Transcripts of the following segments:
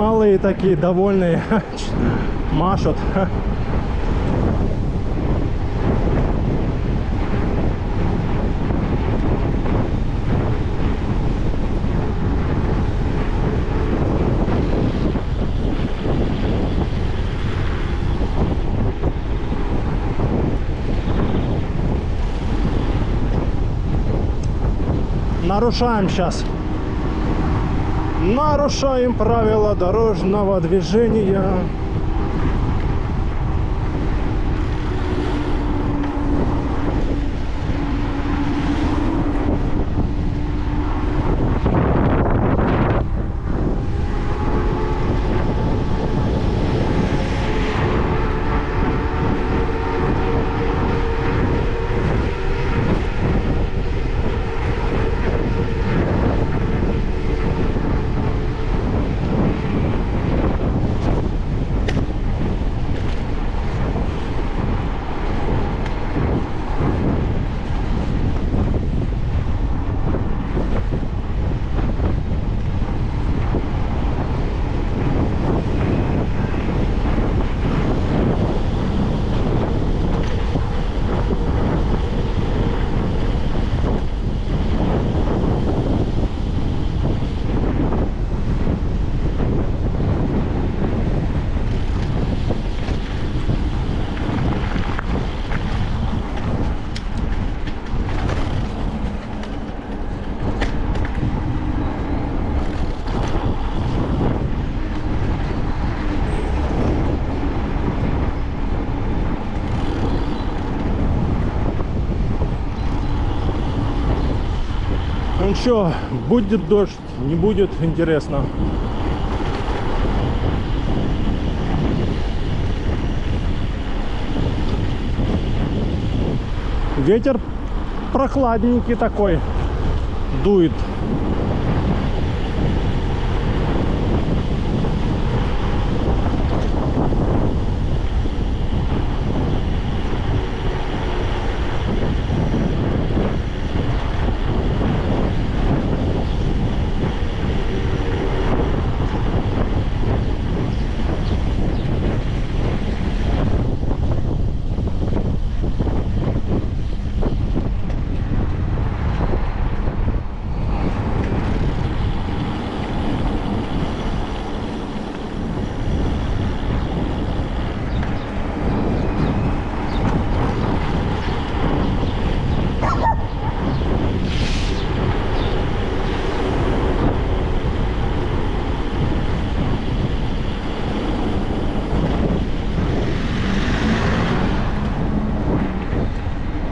Малые такие, довольные, машут. Нарушаем сейчас. Нарушаем правила дорожного движения. Ну что, будет дождь, не будет, интересно. Ветер прохладненький такой дует.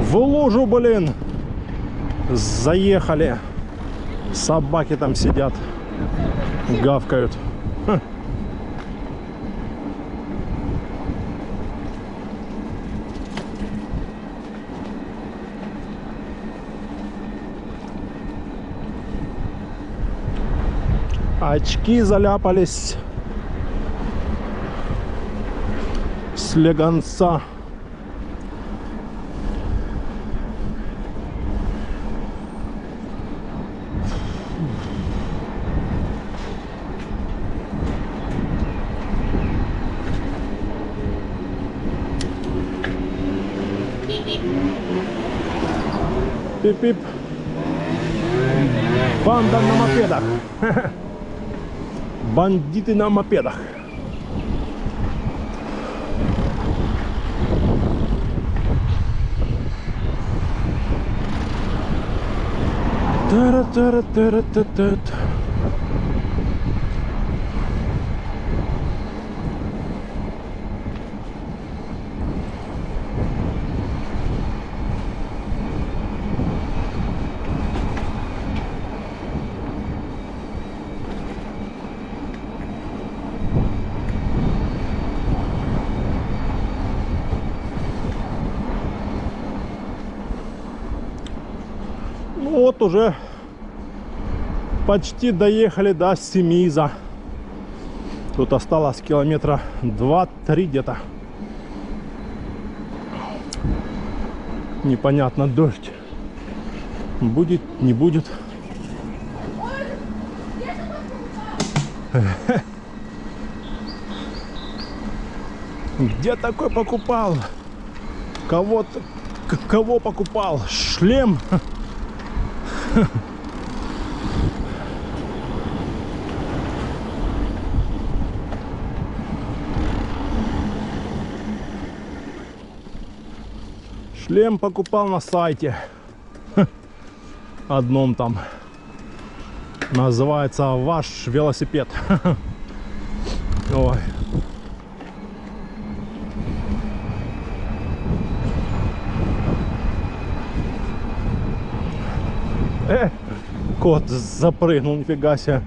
В лужу, блин, заехали. Собаки там сидят, гавкают. Ха. Очки заляпались. Слегонца. Пип-пип. Банда на мопедах. Бандиты на мопедах. Тара-тара-тара-та-та-та. Ну вот уже почти доехали до Семиза. Тут осталось километра 2-3 где-то. Непонятно, дождь будет, не будет. Где такой покупал? Кого покупал? Шлем? Шлем покупал на сайте. Одном там. Называется «Ваш велосипед». Ой. Кот запрыгнул, нифига себе.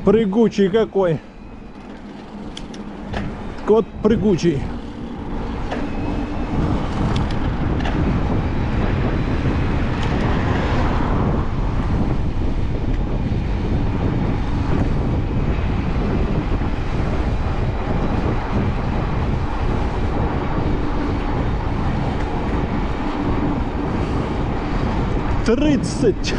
Прыгучий какой. Кот прыгучий. Тридцать.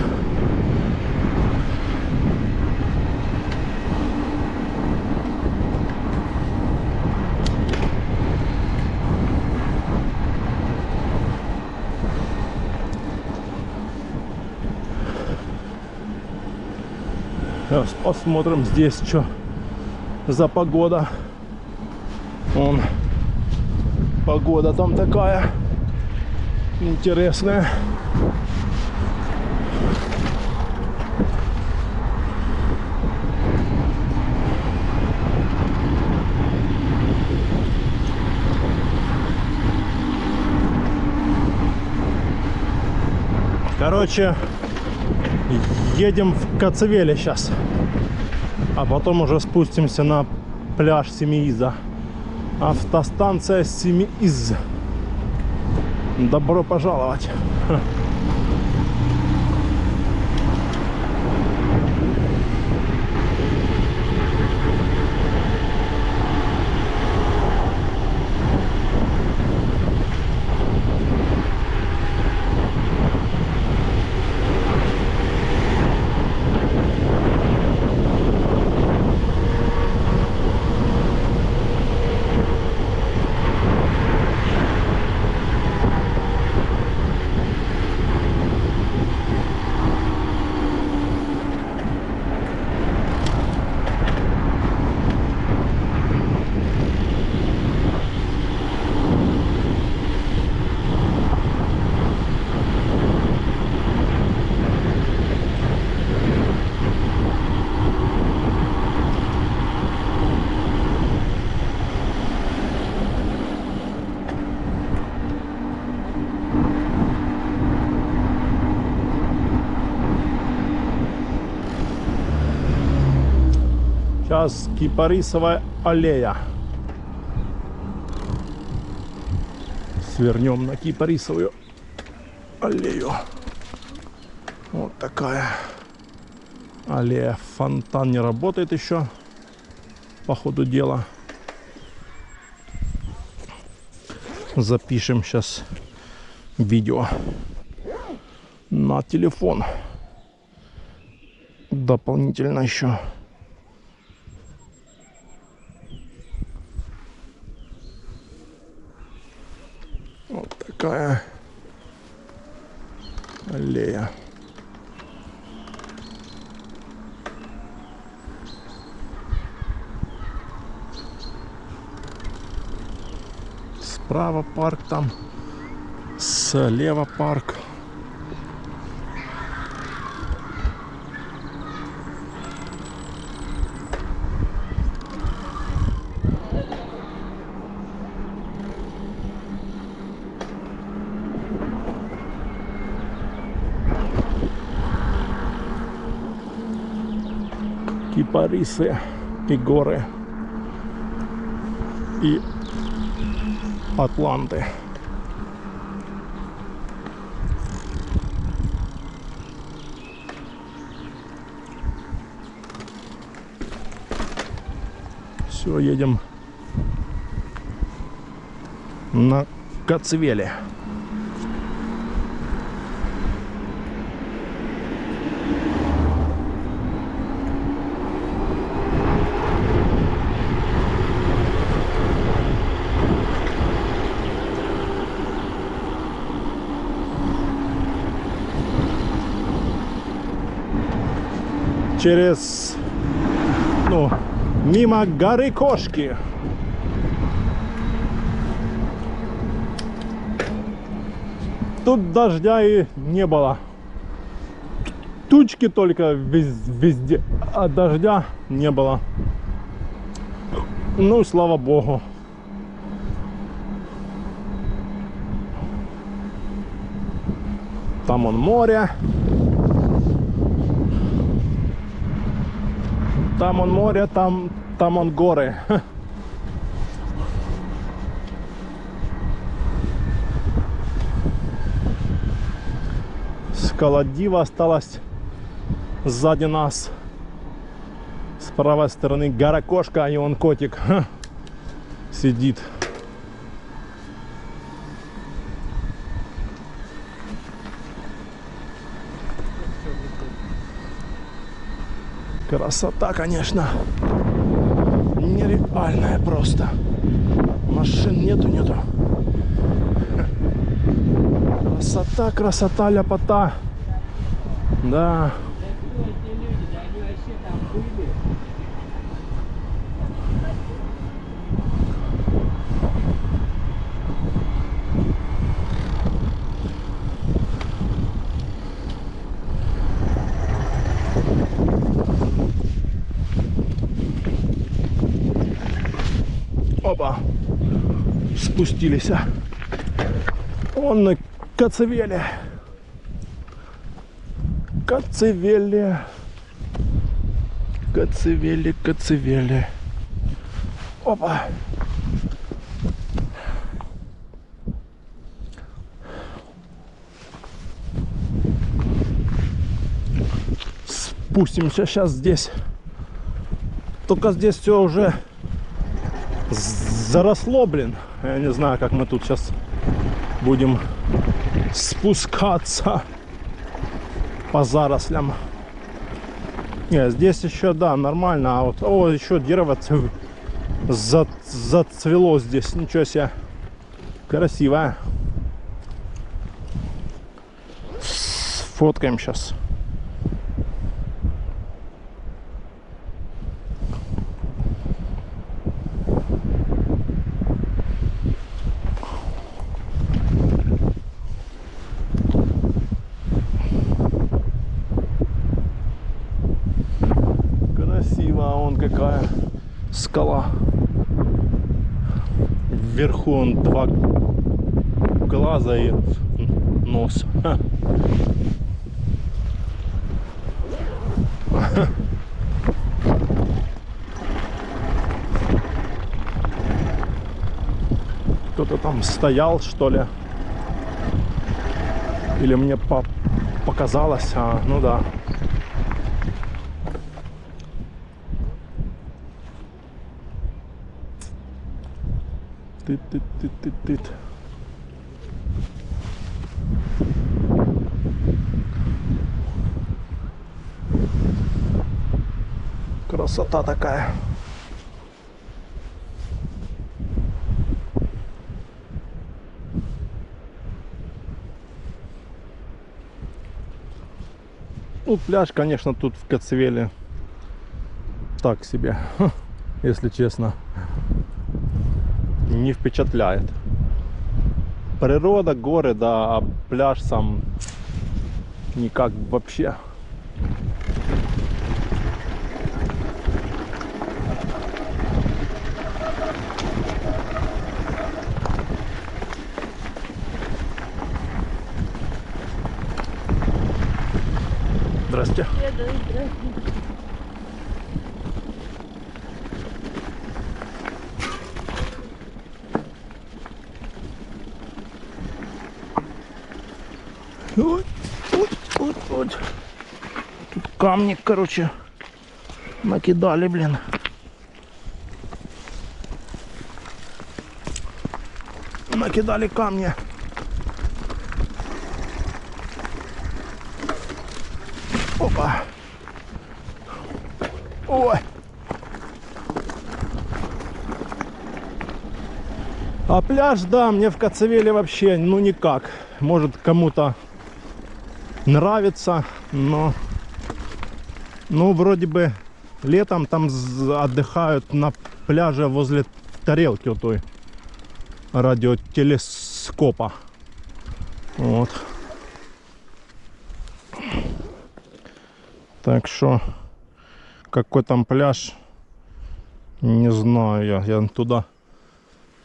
Сейчас посмотрим здесь, что за погода. Вон, погода там такая интересная. Короче, едем в Коцевеле сейчас, а потом уже спустимся на пляж Семииза. Автостанция Семииз. Добро пожаловать. Сейчас Кипарисовая аллея. Свернем на Кипарисовую аллею. Вот такая аллея. Фонтан не работает еще, по ходу дела. Запишем сейчас видео на телефон. Дополнительно еще. Вот такая аллея. Справа парк там, слева парк. Кипарисы и горы и Атланты. Все, едем на Коцевеле. через, ну, мимо горы Кошки. Тут дождя и не было. Тучки только везде, а дождя не было. Ну, слава богу. Там он море. Там он море, там он горы. Скала Дива осталась сзади нас. С правой стороны гора Кошка, и он котик сидит. Красота, конечно, нереальная просто. Машин нету. Красота, красота, ляпота. Да. Опа, спустились. Он на Коцевеле. Коцевеле. Опа. Спустимся сейчас здесь. Только здесь все уже заросло, блин. Я не знаю, как мы тут сейчас будем спускаться по зарослям. Не, здесь еще, да, нормально. А вот, о, еще дерево зацвело здесь. Ничего себе. Красивое. Сфоткаем сейчас. Какая скала. Вверху он два глаза и нос. Кто-то там стоял, что ли? Или мне показалось? Ну да. Тыт. Красота такая. Ну, пляж, конечно, тут в Коцевеле так себе, если честно. Не впечатляет. Природа, горы, да, а пляж сам никак вообще. Здрасте. Вот. Тут камни, короче, накидали, блин. Накидали камни. Опа. Ой. А пляж, да, мне в Коцевеле вообще, ну никак. Может, кому-то нравится, но Ну, вроде бы летом там отдыхают на пляже возле тарелки вот той радиотелескопа. Вот. Так что, какой там пляж, не знаю, я туда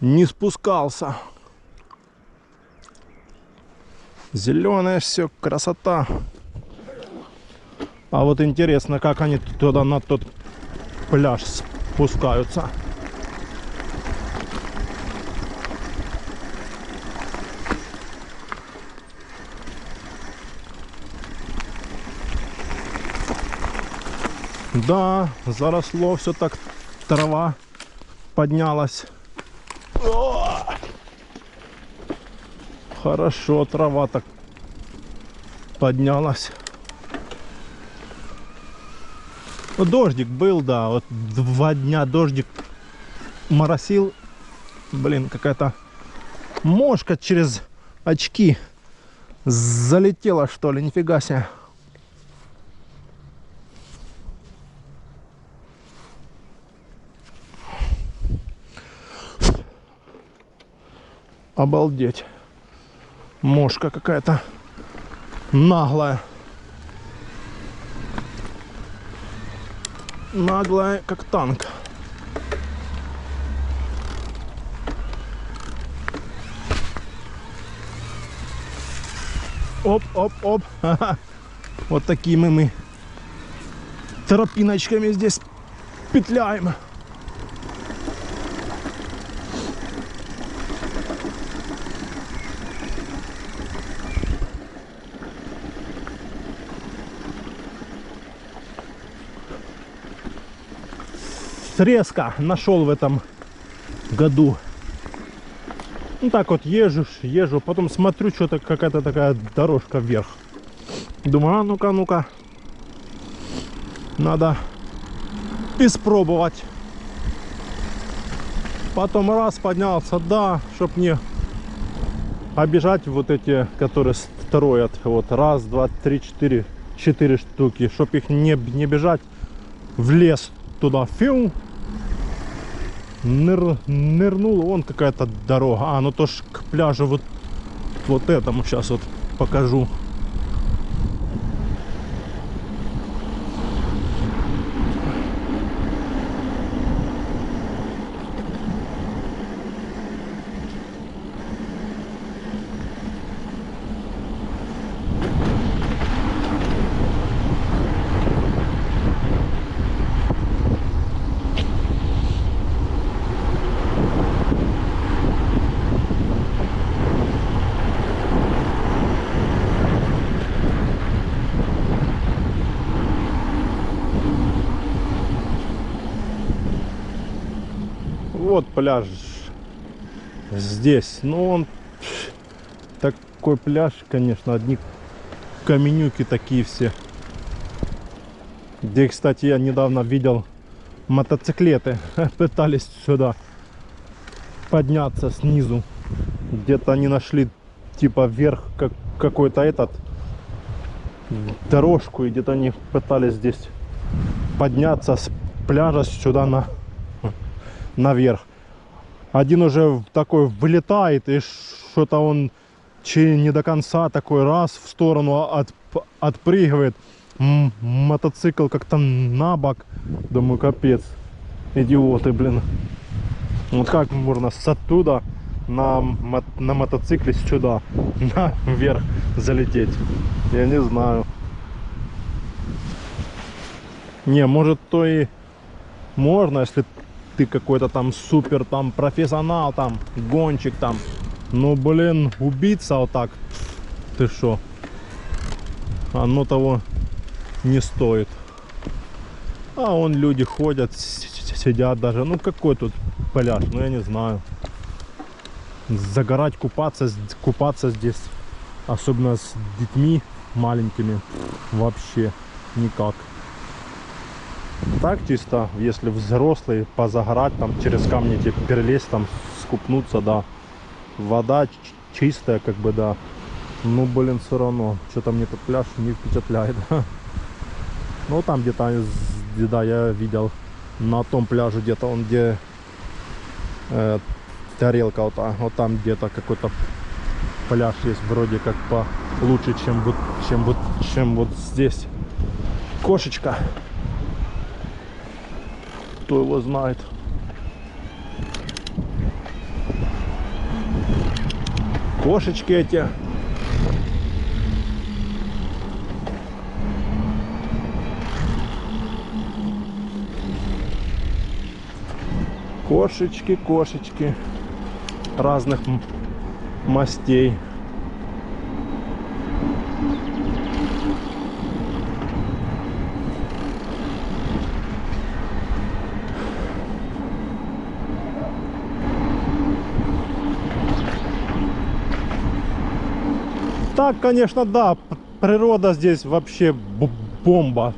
не спускался. Зеленое все, красота. А вот интересно, как они туда на тот пляж спускаются. Да, заросло все так, трава поднялась. О! Хорошо, трава так поднялась. Ну, дождик был, да, вот 2 дня дождик моросил. Блин, какая-то мошка через очки залетела, что ли, нифига себе. Обалдеть. Мошка какая-то наглая. Наглая, как танк. Оп, оп, оп. Вот такими мы тропиночками здесь петляем. Срезка нашел в этом году. Ну так вот езжу, потом смотрю, что-то какая-то такая дорожка вверх. Думаю, а ну-ка, ну-ка, надо испробовать. Потом раз поднялся, да, чтоб не обижать вот эти, которые строят. Вот раз, два, три, четыре штуки, чтоб их не бежать в лес туда. Фиу. Нырнул, вон какая-то дорога. А, ну то ж к пляжу вот этому сейчас вот покажу. Вот пляж здесь. Ну, он такой пляж, конечно, одни каменюки такие все. Где, кстати, я недавно видел мотоциклеты пытались сюда подняться снизу. Где-то они нашли типа вверх какой-то этот дорожку, и где-то они пытались здесь подняться с пляжа сюда наверх. Один уже такой вылетает, и что-то он не до конца такой раз в сторону отпрыгивает. Мотоцикл как-то на бок. Думаю, капец. Идиоты, блин. Вот как можно с оттуда на мотоцикле сюда наверх залететь? Я не знаю. Не, может, то и можно, если ты какой-то там супер там профессионал, там гонщик там. Ну, блин, убиться вот так, ты шо? Оно того не стоит. А вон люди ходят, сидят даже. Ну, какой тут пляж? Ну, я не знаю. Загорать, купаться здесь, особенно с детьми маленькими, вообще никак. Так чисто, если взрослый, позагорать, там через камни перелезть, там скупнуться, да. Вода чистая, как бы, да. Ну, блин, все равно, что-то мне этот пляж не впечатляет. Ну там где-то, да, я видел на том пляже где-то он, где тарелка вот там где-то какой-то пляж есть вроде как получше, чем вот здесь. Кошечка. Кто его знает. Кошечки эти. Кошечки, кошечки разных мастей. Так, конечно, да, природа здесь вообще бомба.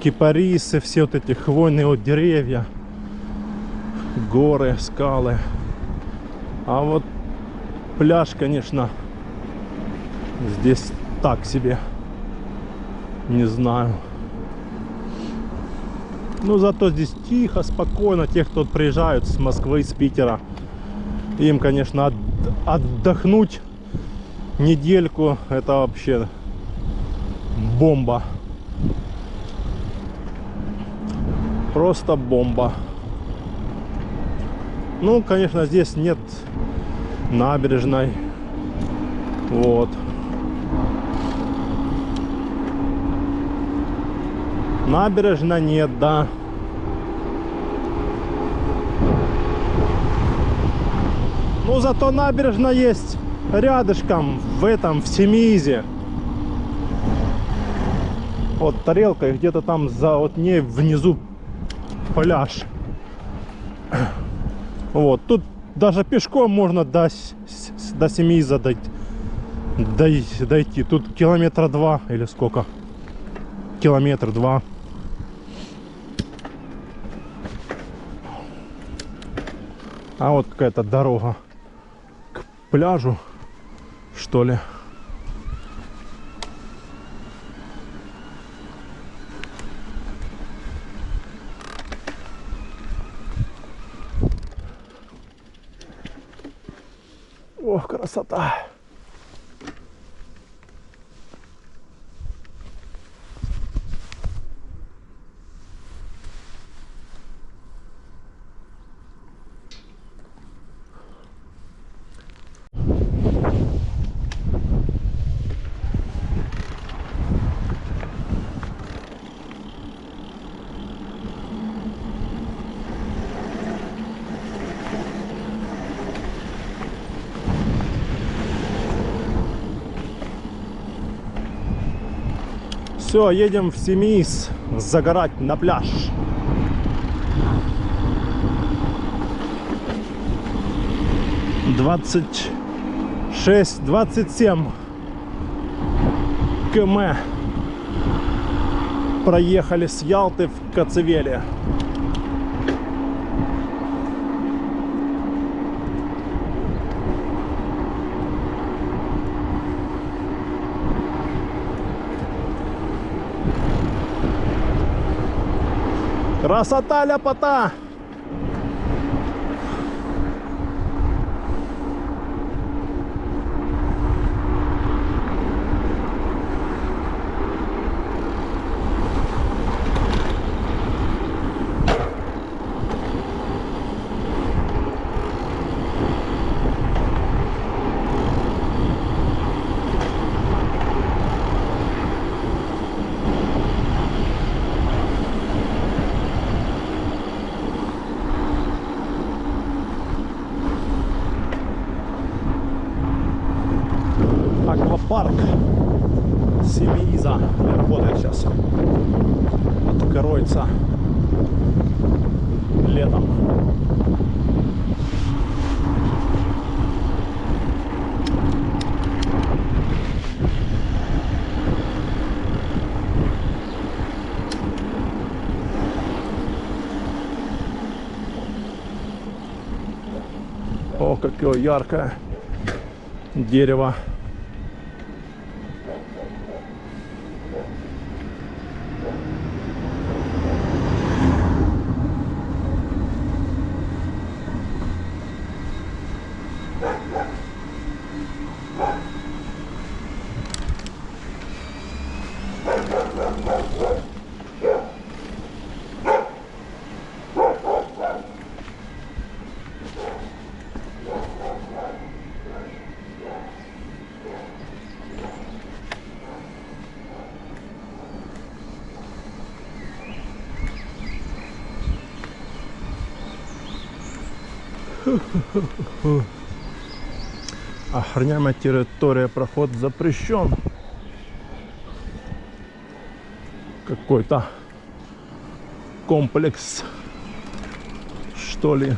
Кипарисы, все вот эти хвойные вот деревья, горы, скалы. А вот пляж, конечно, здесь так себе. Не знаю. Ну, зато здесь тихо, спокойно. Те, кто приезжают с Москвы, с Питера, им, конечно, отдохнуть недельку, это вообще бомба. Просто бомба. Ну, конечно, здесь нет набережной. Вот. Набережной нет, да. Ну, зато набережная есть рядышком, в Семиизе. Вот тарелка, и где-то там за вот ней внизу пляж. Вот, тут даже пешком можно до Семииза дойти. Тут километра 2 или сколько? Километр 2. А вот какая-то дорога к пляжу, что ли. Ох, красота. Все, едем в Семииз загорать на пляж. Двадцать 27 км проехали с Ялты в Коцевели. Красота, ляпота! Аквапарк Семииза работает сейчас. Откроется летом. О, какое яркое дерево. Охраняемая территория, проход запрещен. Какой-то комплекс, что ли.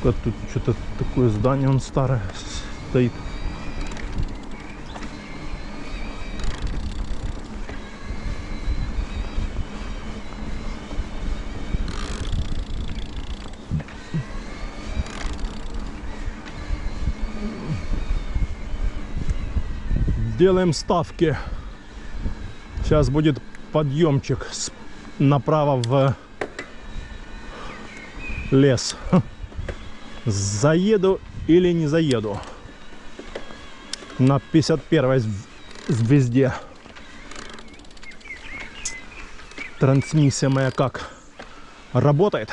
Тут что-то такое здание, он старое стоит. Делаем ставки. Сейчас будет подъемчик направо в лес. Заеду или не заеду на 51-й звезде. Трансмиссия моя как работает?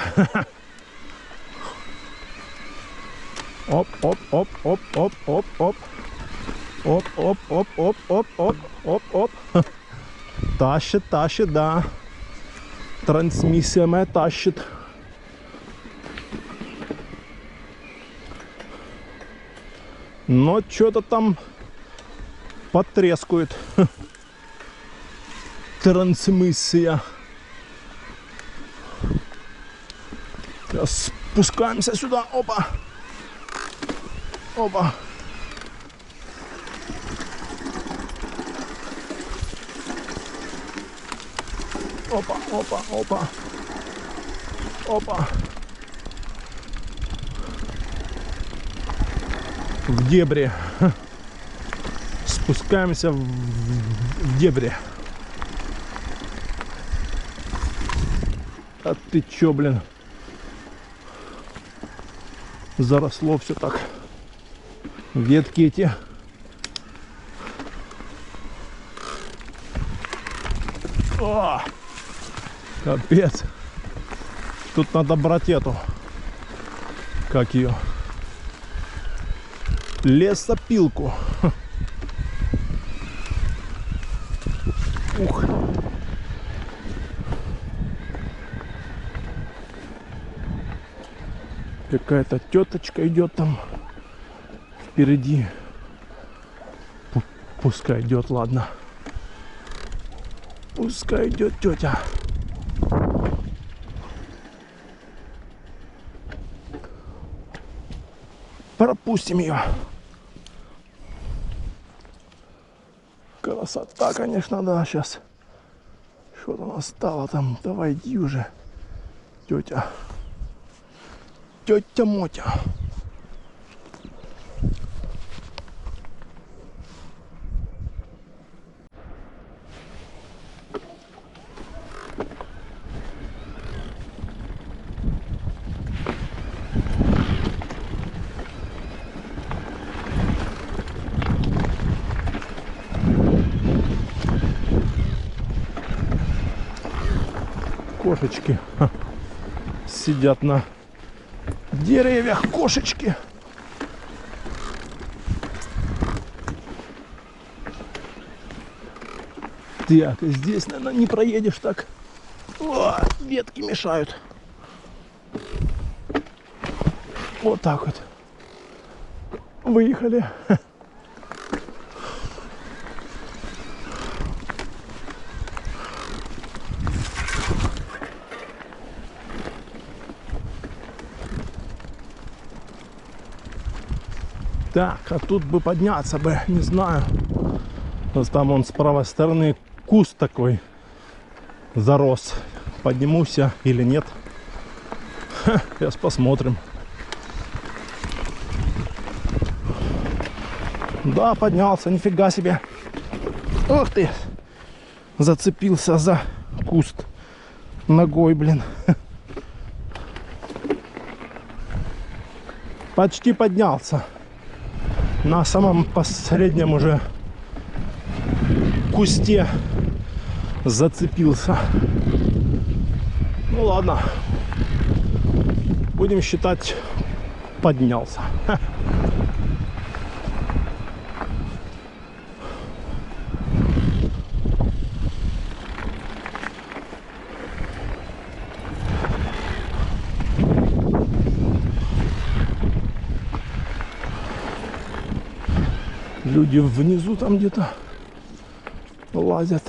Оп, оп, оп, оп, оп, оп, оп. Оп, оп, оп, оп, оп, оп, оп, оп. Тащит, тащит, да. Трансмиссия моя тащит. Но что-то там потрескует. Трансмиссия. Сейчас спускаемся сюда. Опа. Опа. Опа, опа, опа. Опа. В дебри. Спускаемся в дебри. А ты чё, блин? Заросло все так. Ветки эти. О! Капец. Тут надо брать эту. Как ее? Лесопилку. Ух. Какая-то теточка идет там впереди. Пускай идет, ладно. Пускай идет тетя. Пропустим ее. Красота, конечно, да, сейчас. Что-то у нас стало там. Давай, иди уже. Тетя. Тетя Мотя. Кошечки сидят на деревьях, кошечки. Так, здесь, наверное, не проедешь так. О, ветки мешают. Вот так вот. Выехали. Так, а тут бы подняться бы, не знаю. Вот там он с правой стороны куст такой зарос. Поднимусь я или нет? Ха, сейчас посмотрим. Да, поднялся, нифига себе. Ух ты! Зацепился за куст ногой, блин. Почти поднялся. На самом последнем уже кусте зацепился. Ну ладно. Будем считать, поднялся. Люди внизу там где-то лазят.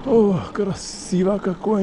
О, красиво какой.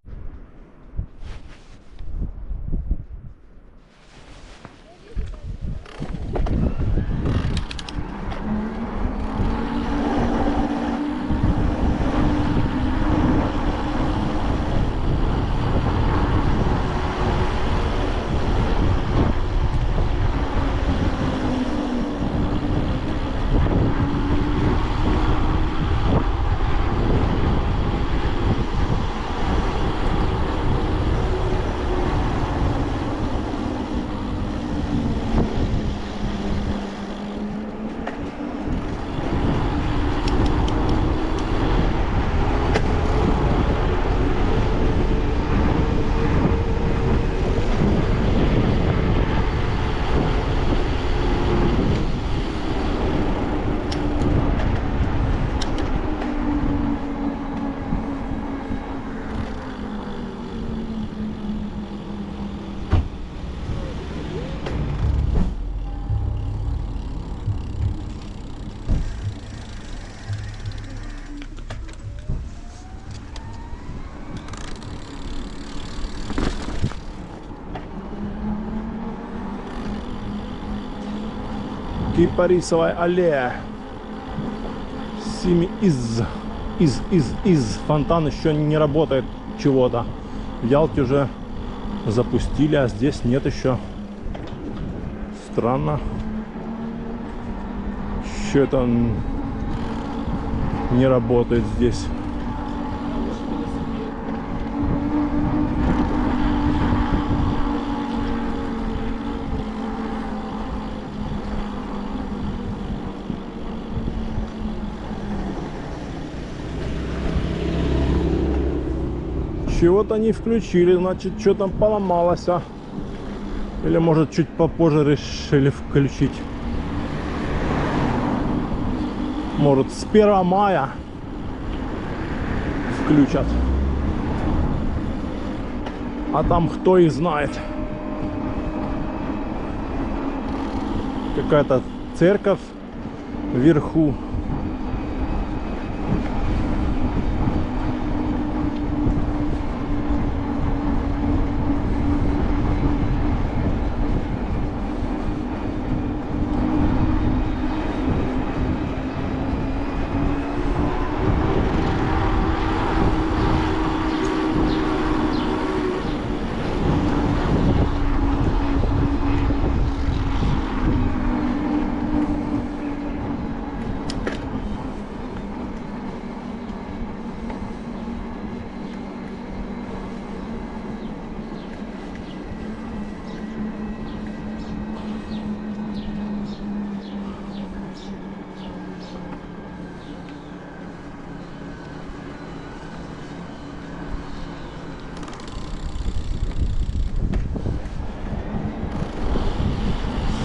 Кипарисовая аллея. Из. Фонтан еще не работает чего-то. В Ялте уже запустили, а здесь нет еще. Странно. Еще это не работает здесь. Чего-то не включили, значит, что там поломалось, а? Или, может, чуть попозже решили включить. Может, с 1 мая включат. А там кто их знает. Какая-то церковь вверху.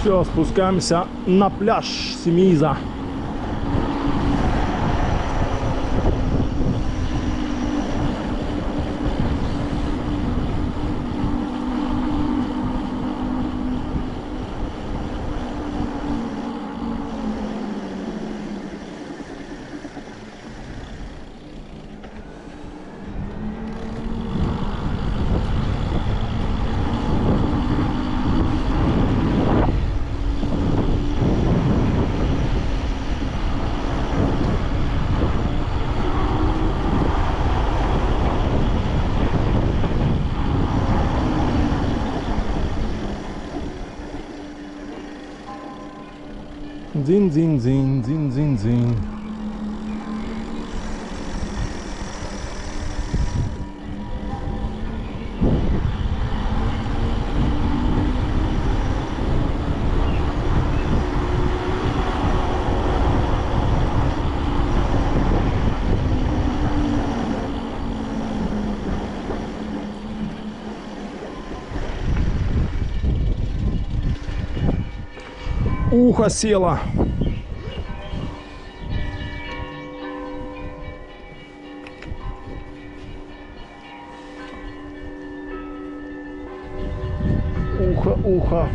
Все, спускаемся на пляж Семииза. Дзинь-дзинь-дзинь, дзинь-дзинь-дзинь. Ухо село. Ухо.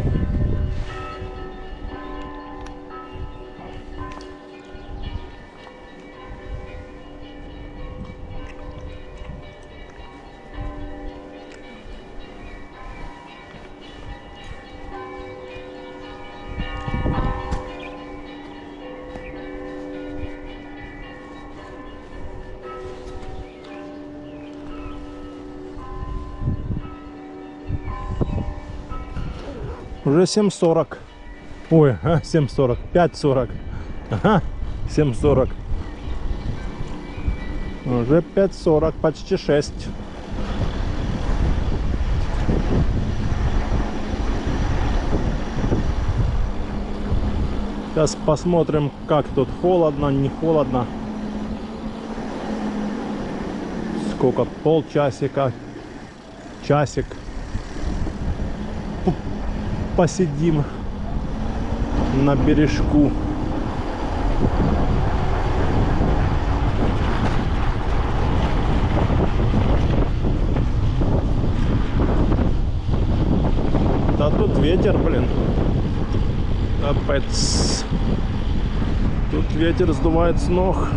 Уже 7:40. Ой, 7:40. 5:40. Ага, 7:40. Уже 5:40, почти 6. Сейчас посмотрим, как тут, холодно, не холодно. Сколько? Полчасика, часик. Посидим на бережку. Да тут ветер, блин. Капец. Тут ветер сдувает с ног.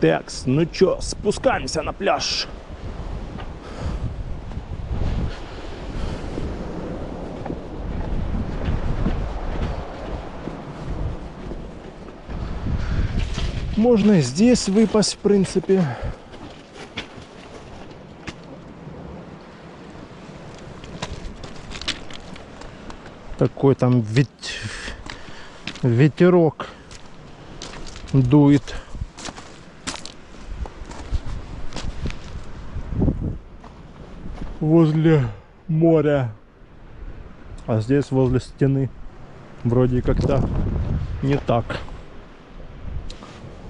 Такс, ну чё, спускаемся на пляж. Можно и здесь выпасть, в принципе. Такой там ветерок дует. Возле моря, а здесь возле стены вроде как-то не так.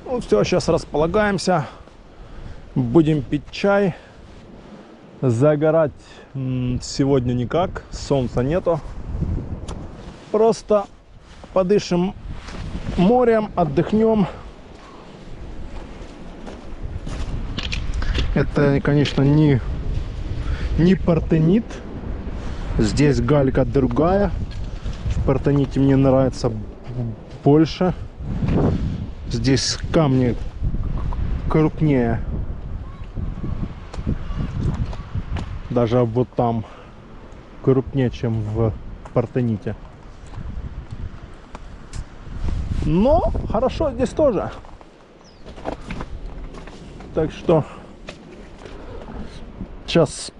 Ну все, сейчас располагаемся, будем пить чай, загорать сегодня никак, солнца нету, просто подышим морем, отдохнем. Это, конечно, не партенит. Здесь галька другая. В партените мне нравится больше. Здесь камни крупнее. Даже вот там крупнее, чем в партените. Но хорошо здесь тоже. Так что сейчас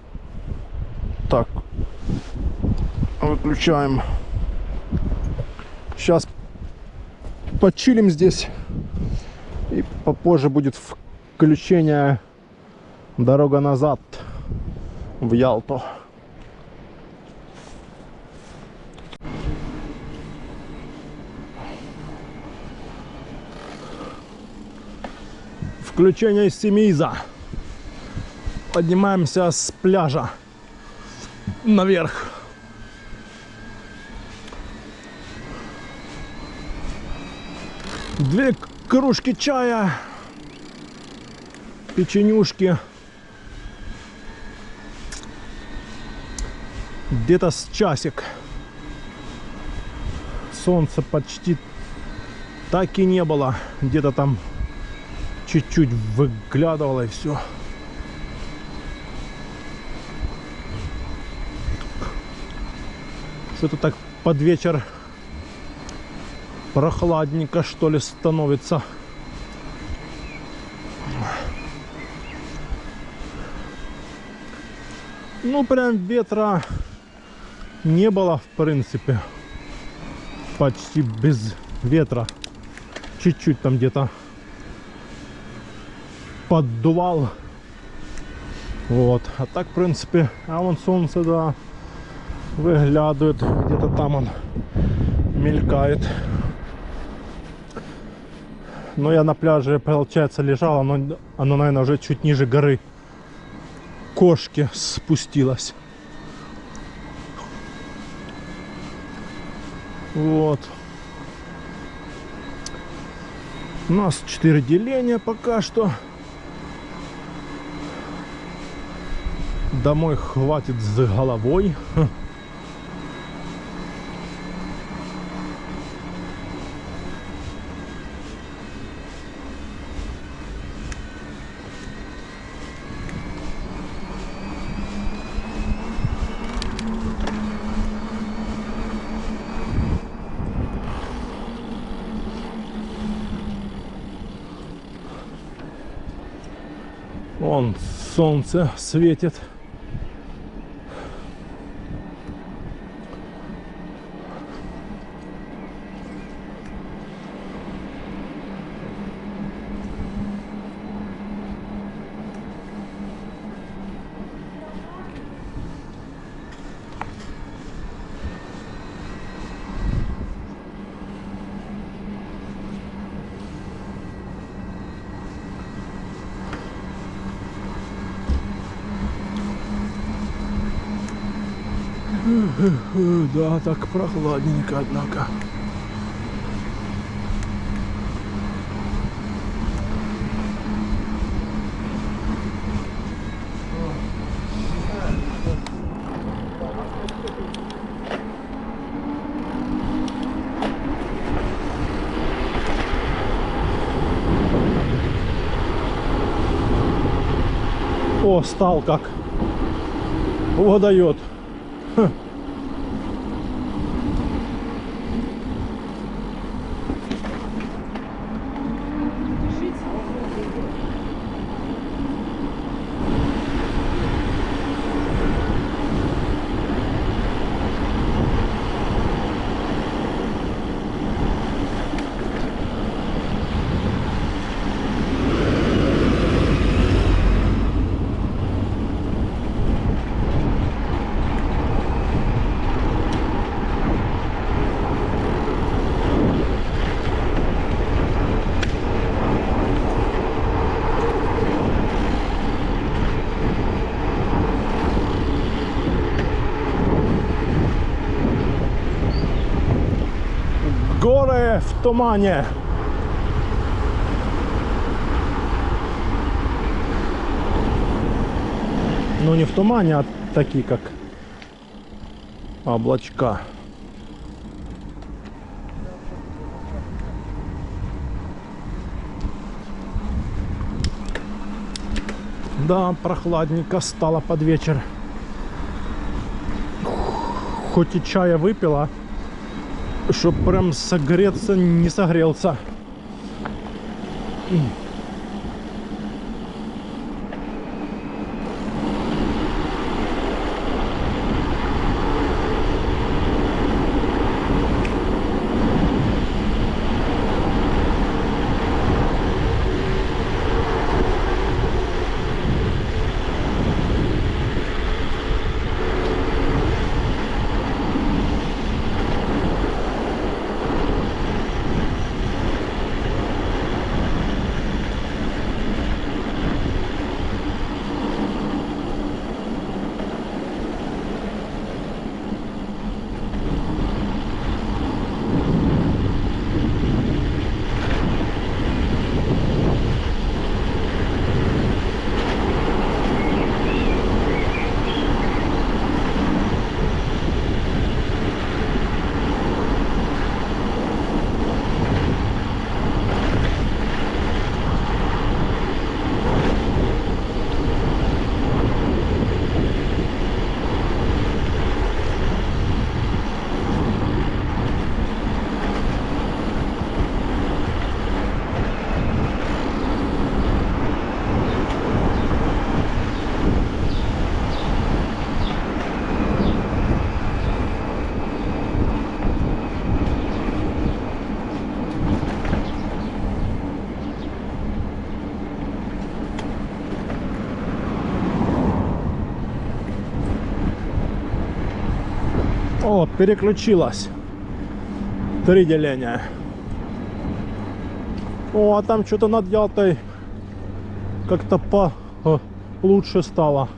так выключаем. Сейчас почилим здесь, и попозже будет включение, дорога назад в Ялту. Включение Семиза. Поднимаемся с пляжа наверх. Две кружки чая, печенюшки. Где-то с часик. Солнца почти так и не было. Где-то там чуть-чуть выглядывало, и все. Что-то так под вечер прохладненько, что ли, становится. Ну, прям ветра не было, в принципе. Почти ветра чуть-чуть там где-то поддувал. Вот. А так, в принципе, а вон солнце, да, выглядывает. Где-то там он мелькает. Но я на пляже, получается, лежал. Оно, наверное, уже чуть ниже горы Кошки спустилось. Вот. У нас 4 деления пока что. Домой хватит с головой. Вон солнце светит. Да, так прохладненько, однако. О, стал как водает. Горы в тумане. Ну не в тумане, а такие как облачка. Да, прохладненько стало под вечер. Хоть и чая выпила, чтоб прям согреться, не согрелся. Вот, переключилась. 3 деления. О, а там что-то над Ялтой как-то лучше стало.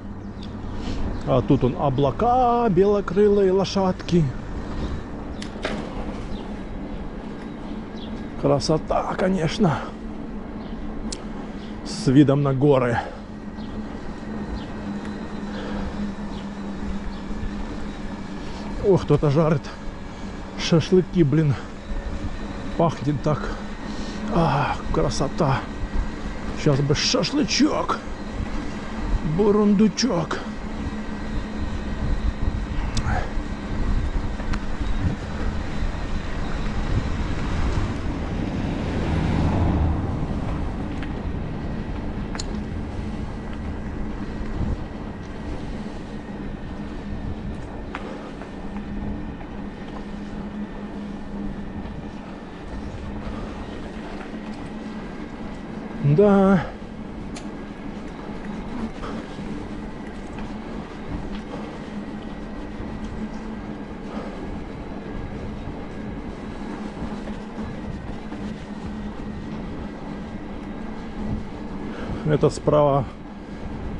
А тут он облака, белокрылые лошадки. Красота, конечно. С видом на горы. Ох, кто-то жарит шашлыки, блин. Пахнет так. А, красота. Сейчас бы шашлычок. Бурундучок. Да. Это справа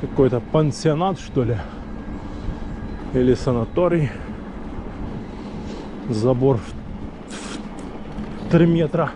какой-то пансионат, что ли? Или санаторий. Забор в 3 метра.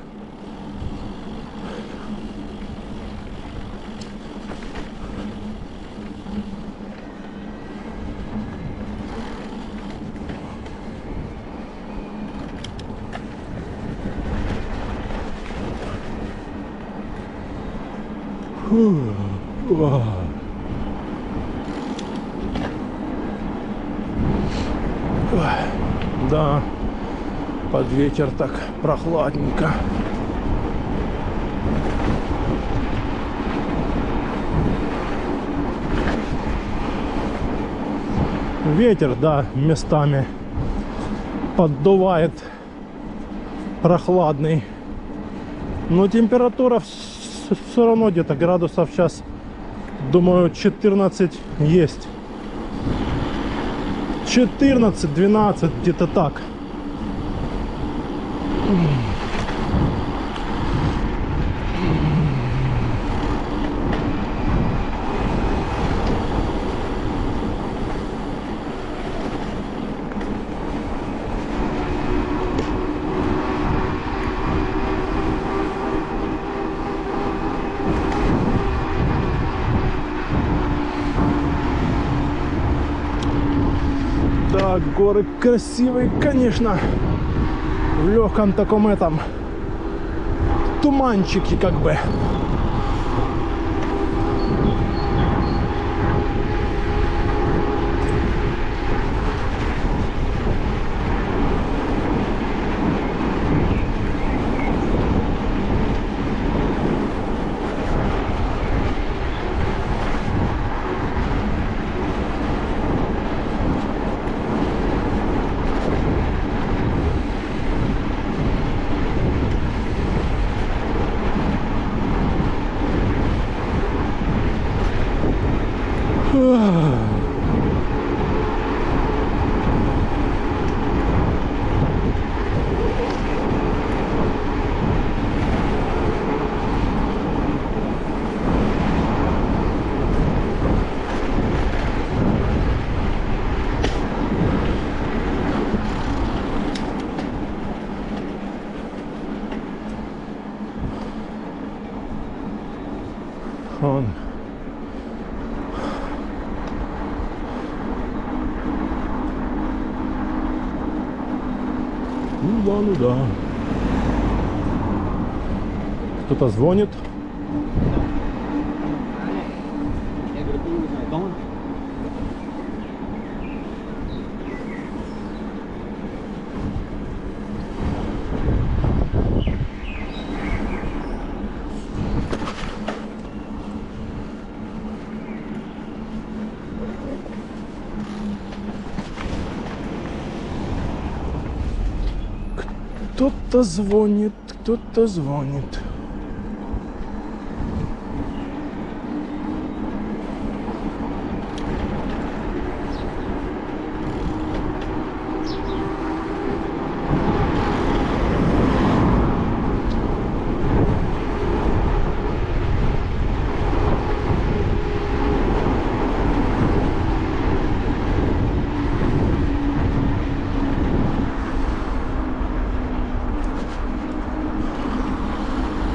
Да, под вечер так прохладненько. Ветер, да, местами поддувает прохладный. Но температура все равно где-то градусов сейчас, думаю, 14 есть. 14-12, где-то так. Да, горы красивые, конечно. В легком таком этом туманчике как бы. Он. Ну да, ну да. Кто-то звонит. Кто-то звонит, кто-то звонит.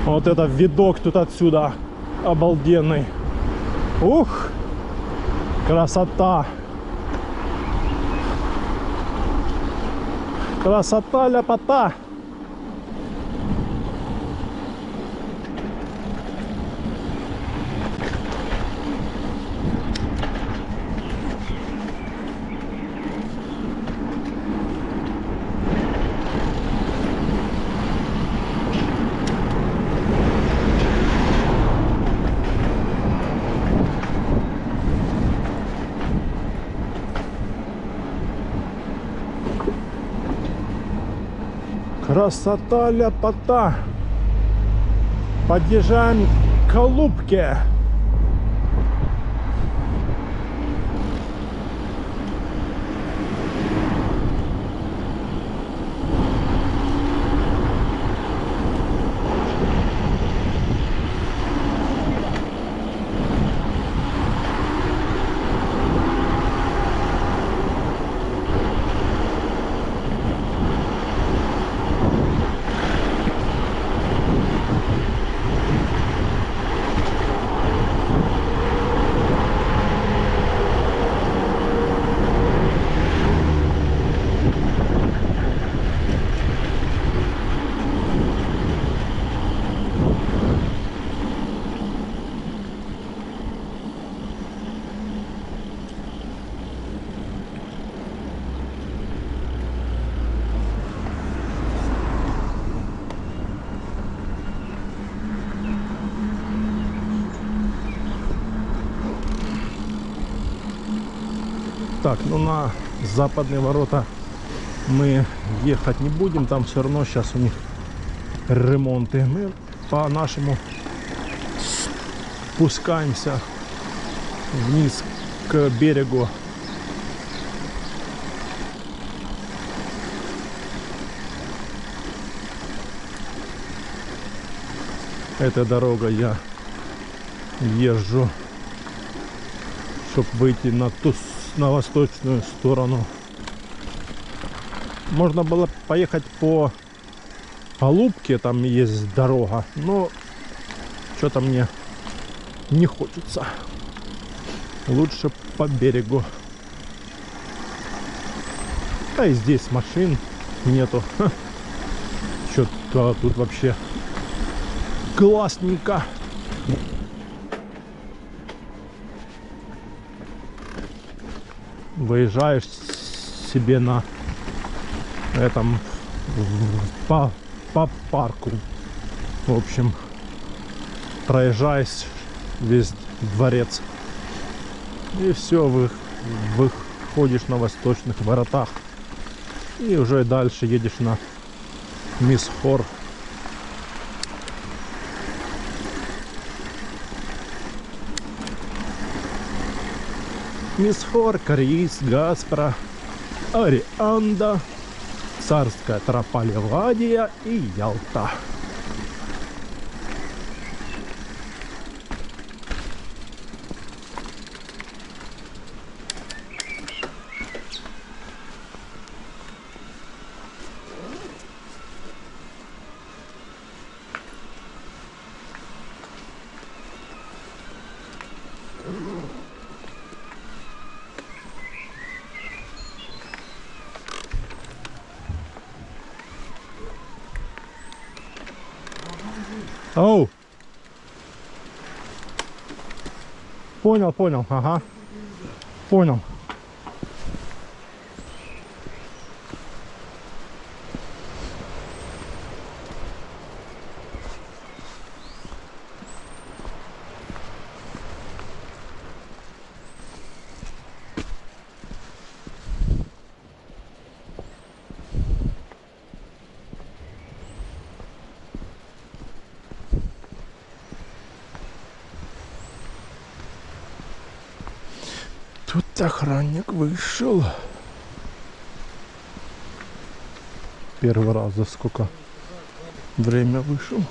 Вот это видок тут отсюда обалденный. Ух, красота. Красота, ляпота. Красота, ляпота. Подъезжаем к Калубке. Так, ну на западные ворота мы ехать не будем, там все равно сейчас у них ремонты. Мы по нашему спускаемся вниз к берегу. Эта дорога я езжу, чтобы выйти на восточную сторону. Можно было поехать по Калубке, там есть дорога, но что-то мне не хочется. Лучше по берегу. Да и здесь машин нету. Что-то тут вообще классненько. Выезжаешь себе на этом по парку, в общем, проезжаешь весь дворец и все, выходишь на восточных воротах и уже дальше едешь на Мисхор. Мисхор, Кариис, Гаспра, Арианда, Царская тропа Ливадия и Ялта. Оу! Понял, ага. Понял. Тут охранник вышел. Первый раз за сколько время вышел.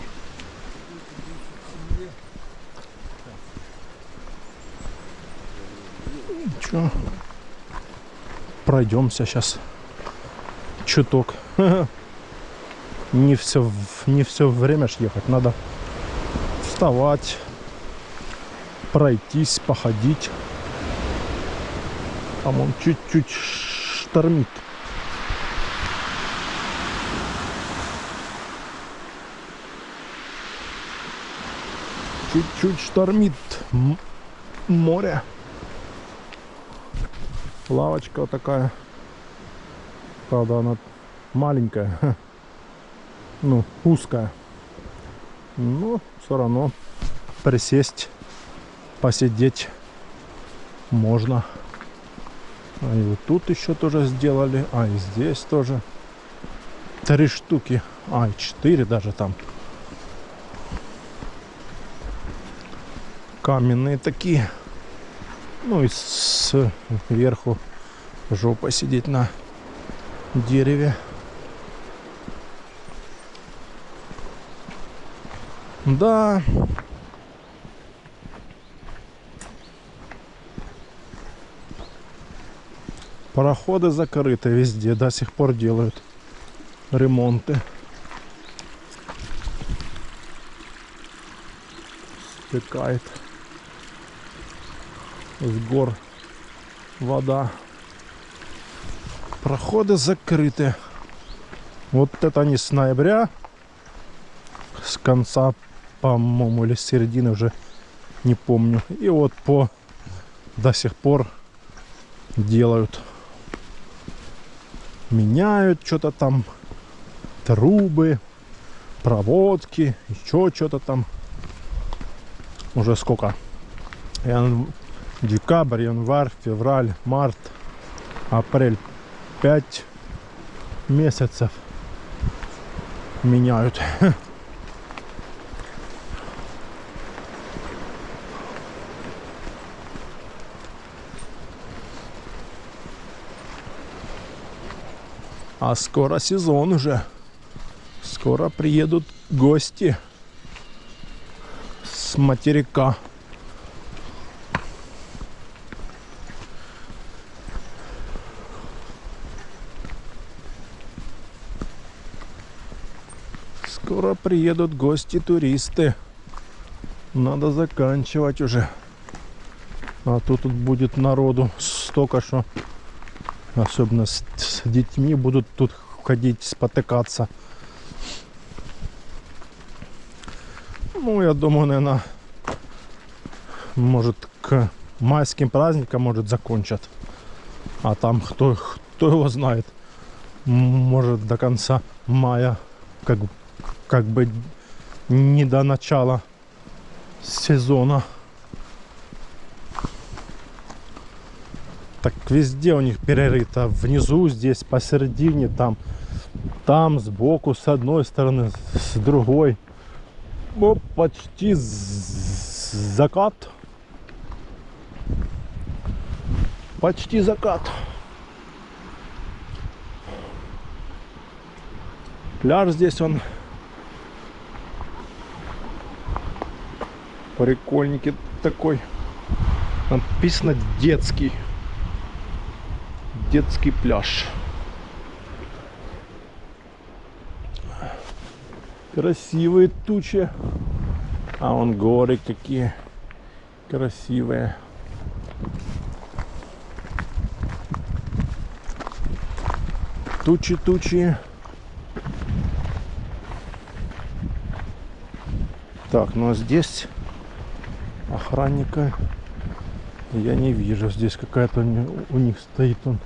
Ничего. Пройдемся сейчас чуток. Не все время ж ехать, надо вставать, пройтись, походить. Там он чуть-чуть штормит. Чуть-чуть штормит море. Лавочка вот такая. Правда, она маленькая. Ну, узкая. Но все равно присесть, посидеть можно. А и вот тут еще тоже сделали. А и здесь тоже 3 штуки. А, и 4 даже там. Каменные такие. Ну и сверху жопой сидеть на дереве. Да. Пароходы закрыты везде, до сих пор делают ремонты. Стекает с гор вода. Проходы закрыты. Вот это не с ноября, с конца, по-моему, или с середины, уже не помню. И вот до сих пор делают. Меняют что-то там, трубы, проводки, еще что-то там. Уже сколько? Декабрь, январь, февраль, март, апрель. 5 месяцев меняют. А скоро сезон уже. Скоро приедут гости с материка. Скоро приедут гости-туристы. Надо заканчивать уже. А то тут будет народу столько, что особенно с детьми будут тут ходить, спотыкаться. Ну, я думаю, наверное, может, к майским праздникам, может, закончат. А там кто его знает. Может, до конца мая, как бы не до начала сезона. Так везде у них перерыто. Внизу, здесь, посередине, там сбоку, с одной стороны, с другой. Вот почти закат. Почти закат. Пляж здесь он прикольненький такой. Написано детский. Детский пляж. Красивые тучи. А вон горы какие красивые. Тучи. Так, ну а здесь охранника я не вижу. Здесь какая-то у них стоит он.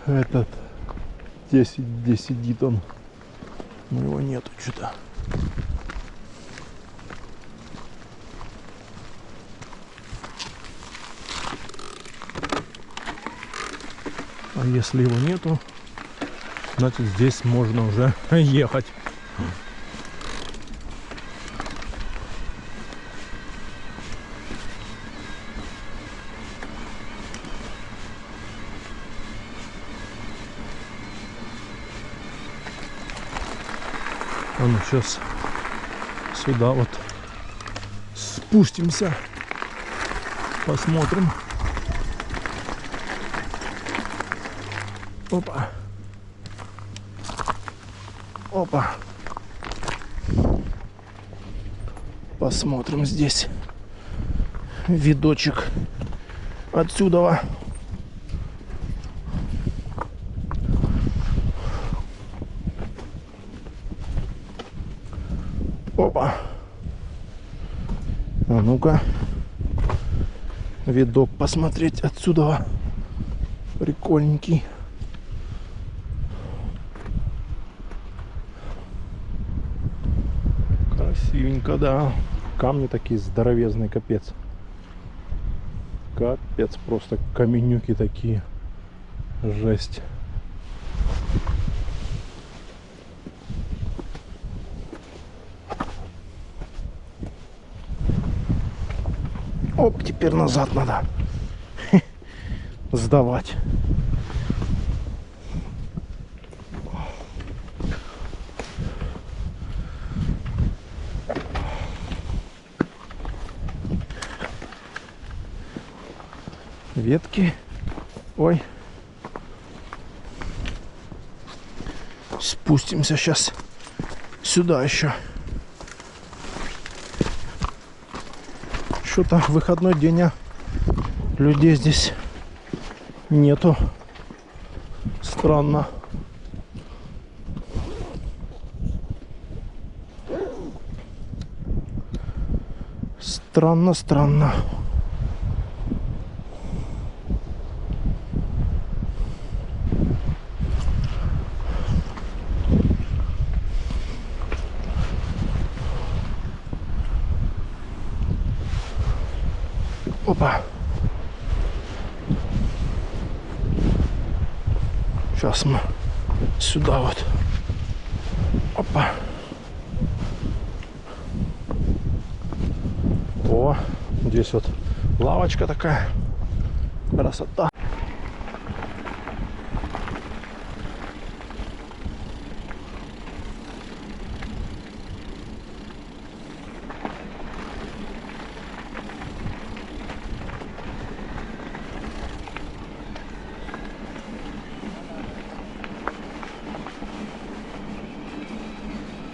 Этот где сидит он. Но его нету что-то. А если его нету, значит здесь можно уже ехать. А ну сейчас сюда вот спустимся, посмотрим. Опа. Опа. Посмотрим здесь видочек отсюда. Опа. А ну-ка. Видок посмотреть отсюда. Прикольненький. Красивенько, да. Камни такие здоровезные, капец. Капец, просто каменюки такие. Жесть. Оп, теперь назад надо сдавать. Ветки. Ой. Спустимся сейчас сюда еще. Что-то выходной день, а людей здесь нету. Странно. Странно, странно. Опа. Сейчас мы сюда вот. Опа. О, здесь вот лавочка такая. Красота.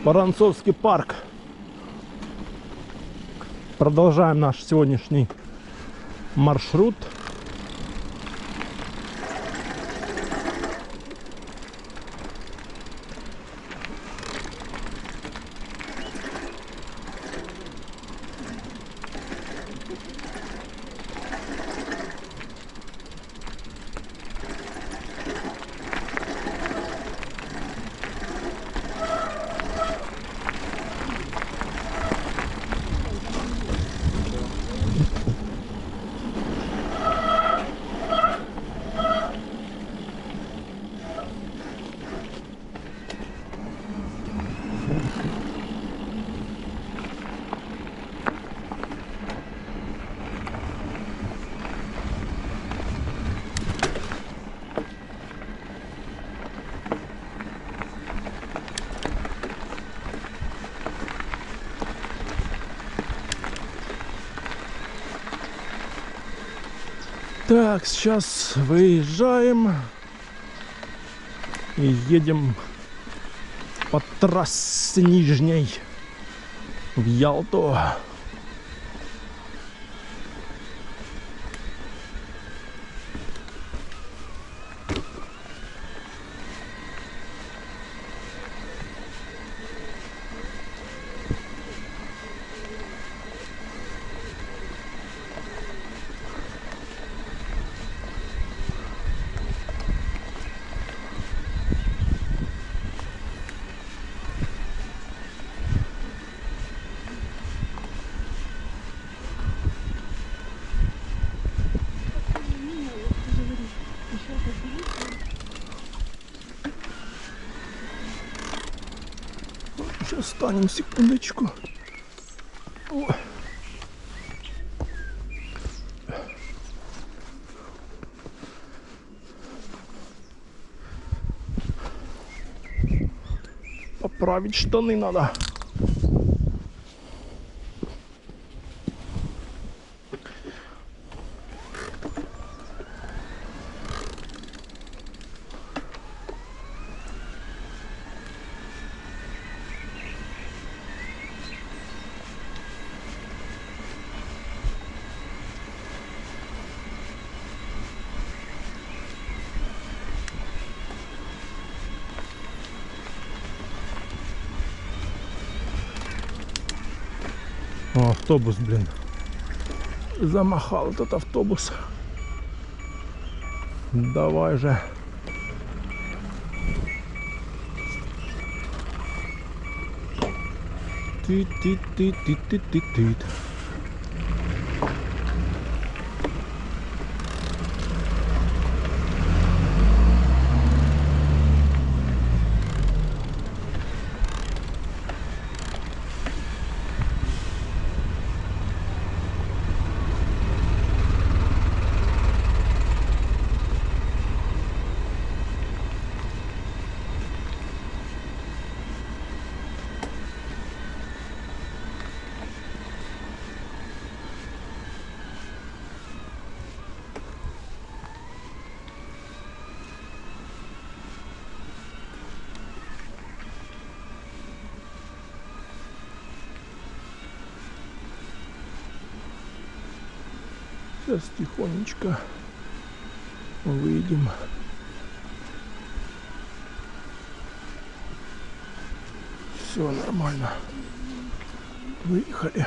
Воронцовский парк. Продолжаем наш сегодняшний маршрут. Так, сейчас выезжаем и едем по трассе Нижней в Ялту. Сейчас станем, секундочку. О. Поправить штаны надо. О, автобус, блин. Замахал этот автобус. Давай же. Ты-ты-ты-ты-ты-ты-ты. Сейчас тихонечко выйдем. Все нормально. Выехали.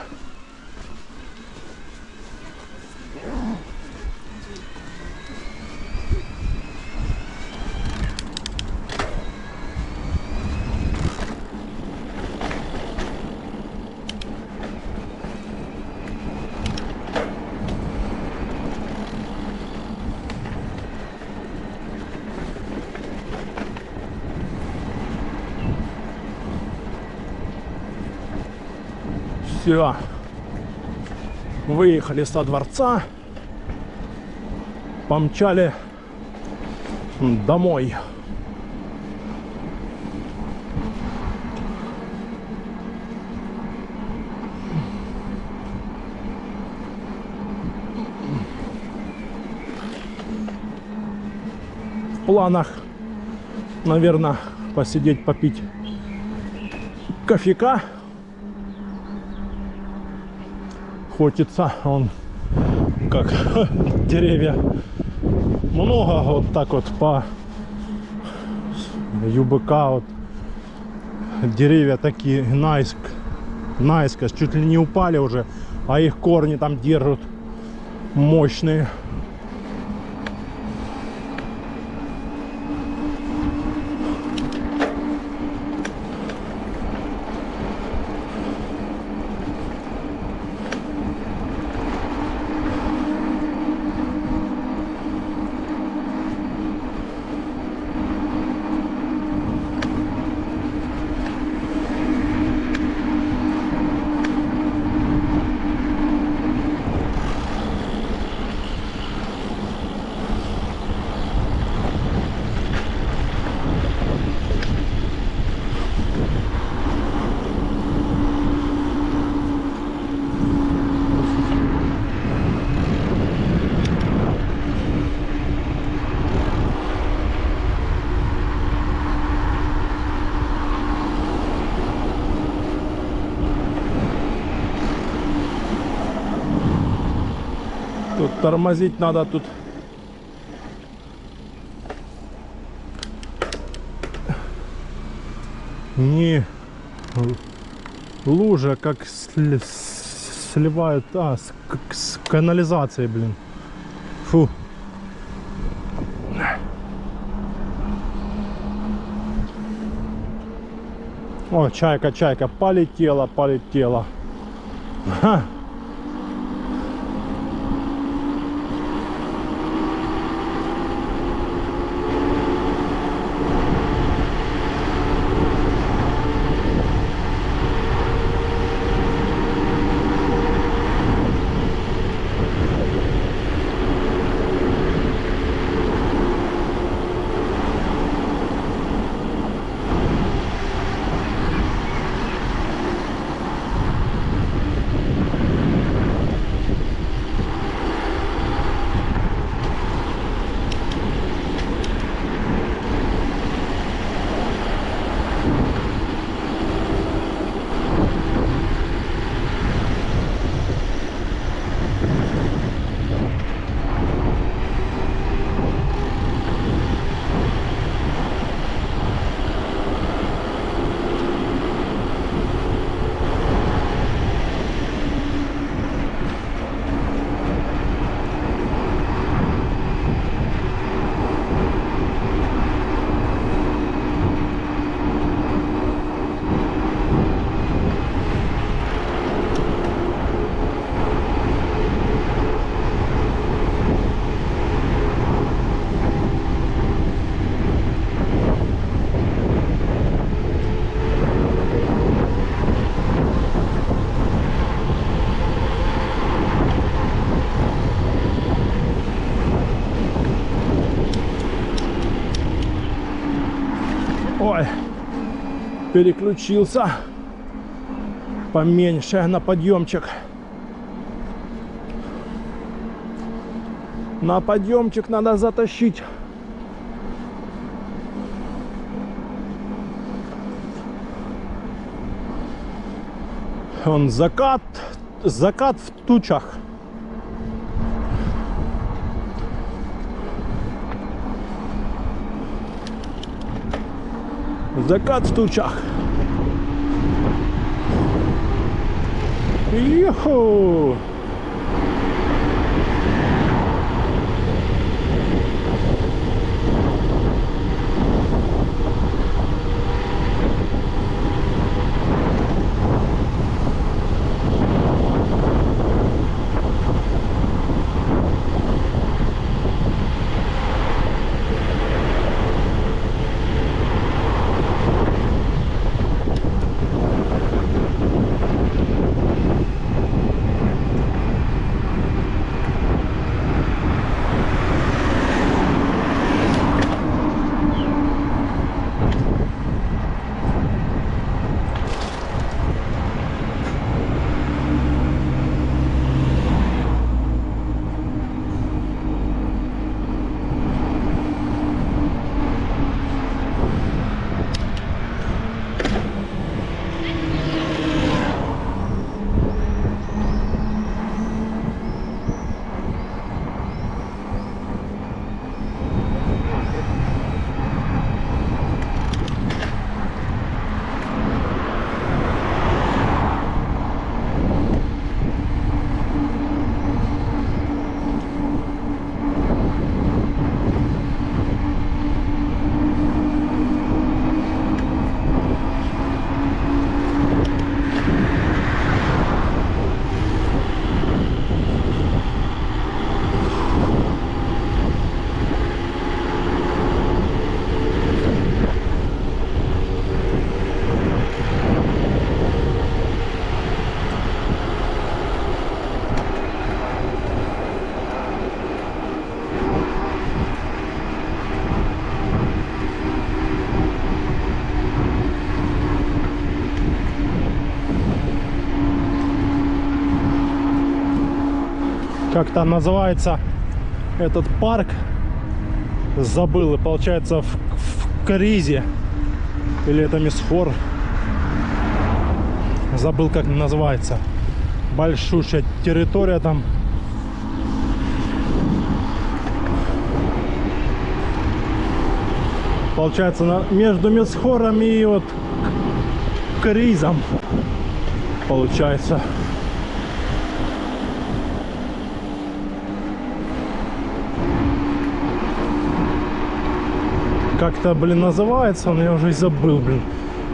Все. Выехали со дворца. Помчали домой. В планах, наверное, посидеть, попить кофейка. Хочется, он как деревья много, вот так вот по ЮБК вот деревья такие наискось, чуть ли не упали уже, а их корни там держат мощные. Тут тормозить надо, тут не лужа, как сливают, с канализацией, блин. Фу. О, чайка, полетела. Ха. переключился поменьше на подъемчик. На подъемчик надо затащить. Он закат в тучах. Закат в тучах. Юху! Как там называется этот парк, забыл, и получается в Каризе, или это Мисхор, забыл, как называется. Большущая территория там. Получается между Мисхором и вот Каризом получается. Как-то, блин, называется он, я уже и забыл, блин.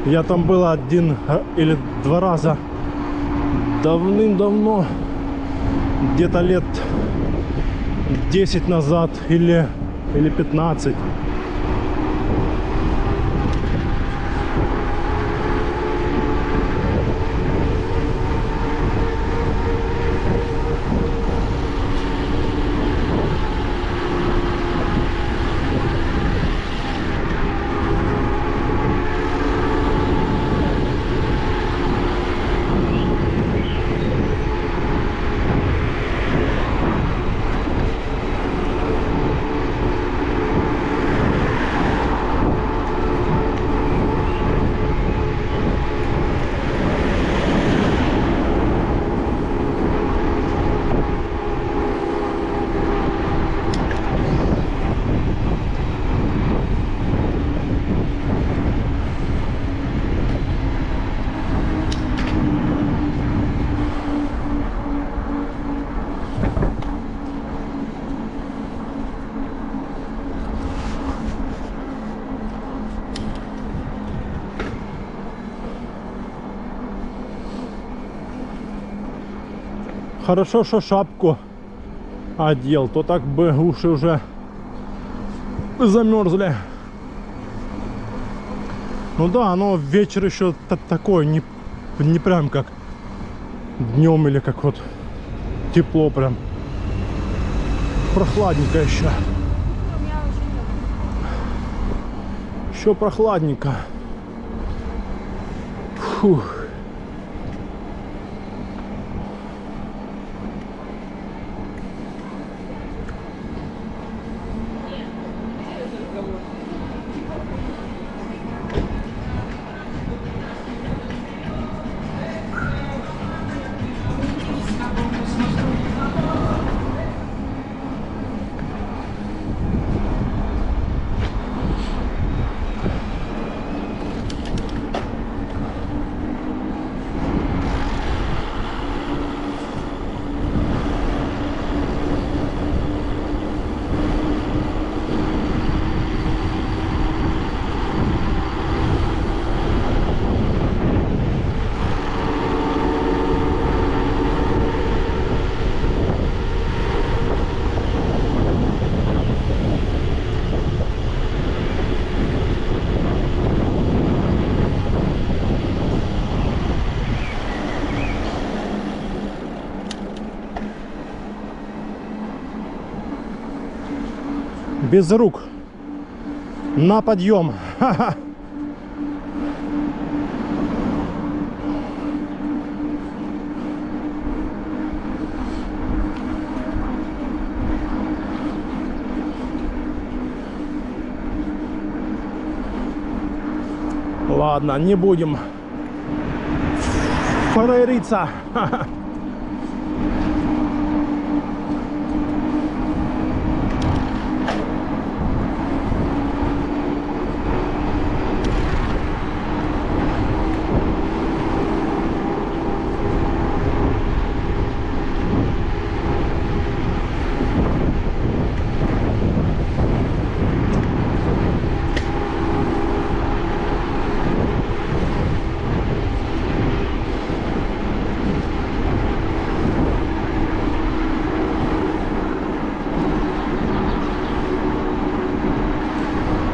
Я там был один или два раза давным-давно, где-то лет 10 назад или 15. Хорошо, что шапку одел, то так бы уши уже замерзли. Ну да, оно вечер еще такое, не прям как днем или как вот тепло прям. Прохладненько еще. Еще прохладненько. Фух. Без рук. На подъем. Ха-ха. Ладно, не будем фраериться. Ха-ха.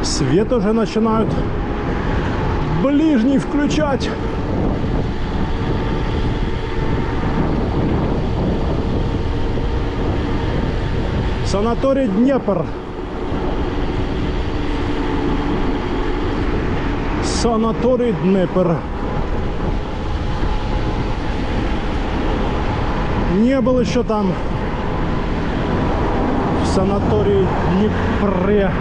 Свет уже начинают ближний включать. Санаторий Днепр. Санаторий Днепр. Не был еще там в санатории Днепре.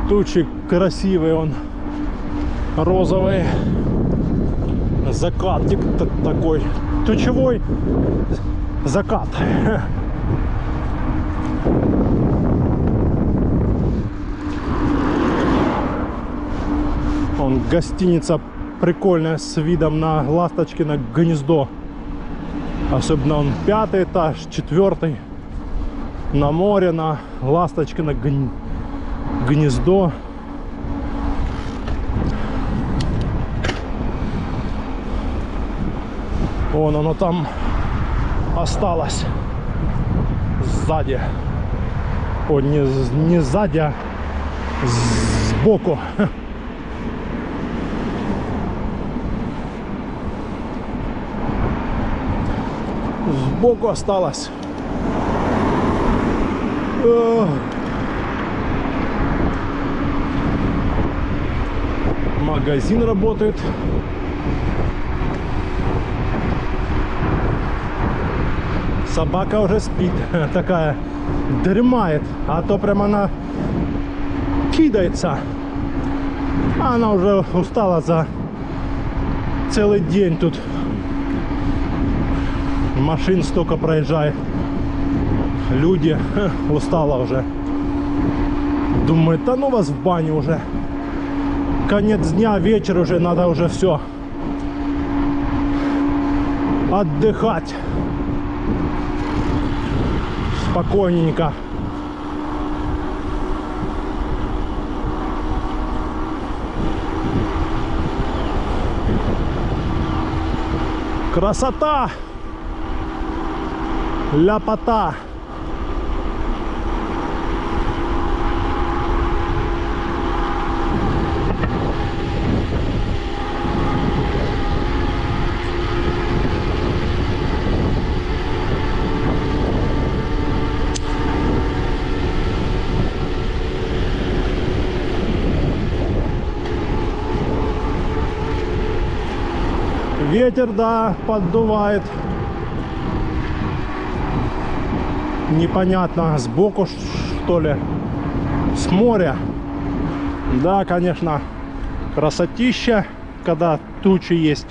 Тучи красивый, он розовый, закатик такой, тучевой закат. Он гостиница прикольная с видом на Ласточкино гнездо, особенно он 5-й этаж, 4-й, на море, на Ласточкино гнездо. Вон оно там осталось сзади. О, не сзади, а сбоку. Сбоку осталось. Магазин работает. Собака уже спит, такая дремает, а то прямо она кидается. Она уже устала за целый день тут. Машин столько проезжает. Люди, устала уже. Думает, да ну вас в баню уже. Конец дня, вечер уже, надо уже все. Отдыхать. Спокойненько. Красота! Ляпота! Ветер, да, поддувает. Непонятно, сбоку что ли, с моря. Да, конечно, красотища, когда тучи есть.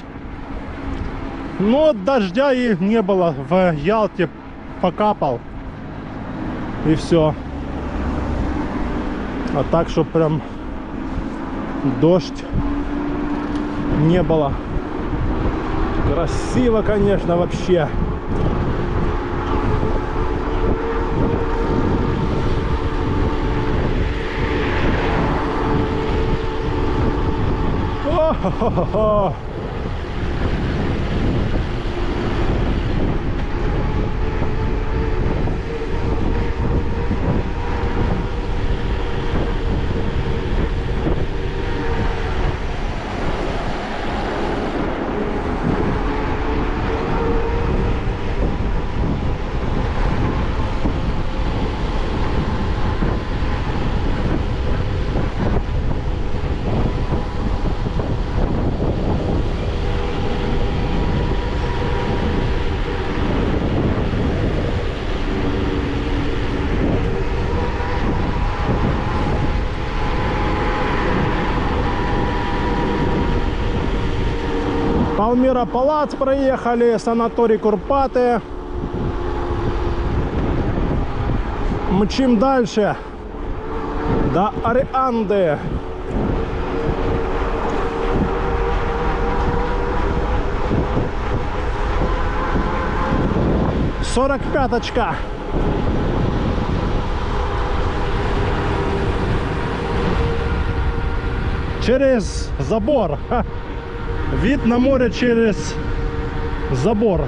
Но дождя и не было. В Ялте покапал. И все. А так, что прям дождь не было. Красиво, конечно, вообще. О-хо-хо-хо. Палмира Палац проехали, санаторий Курпаты. Мчим дальше до Арианды. Сорок пяточка. Через забор. Ха. Вид на море через забор.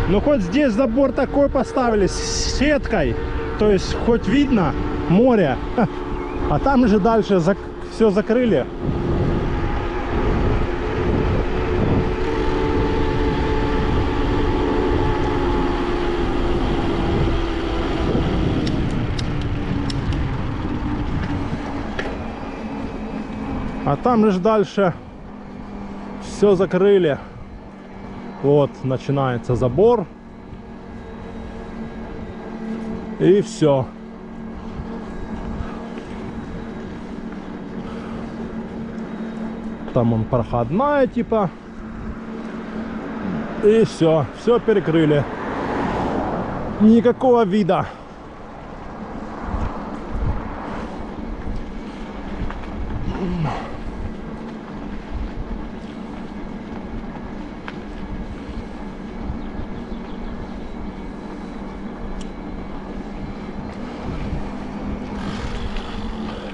Но хоть здесь забор такой поставили с сеткой, то есть хоть видно море, а там же дальше все закрыли. А там же дальше все закрыли. Вот начинается забор. И все. Там он проходная типа. И все перекрыли. Никакого вида.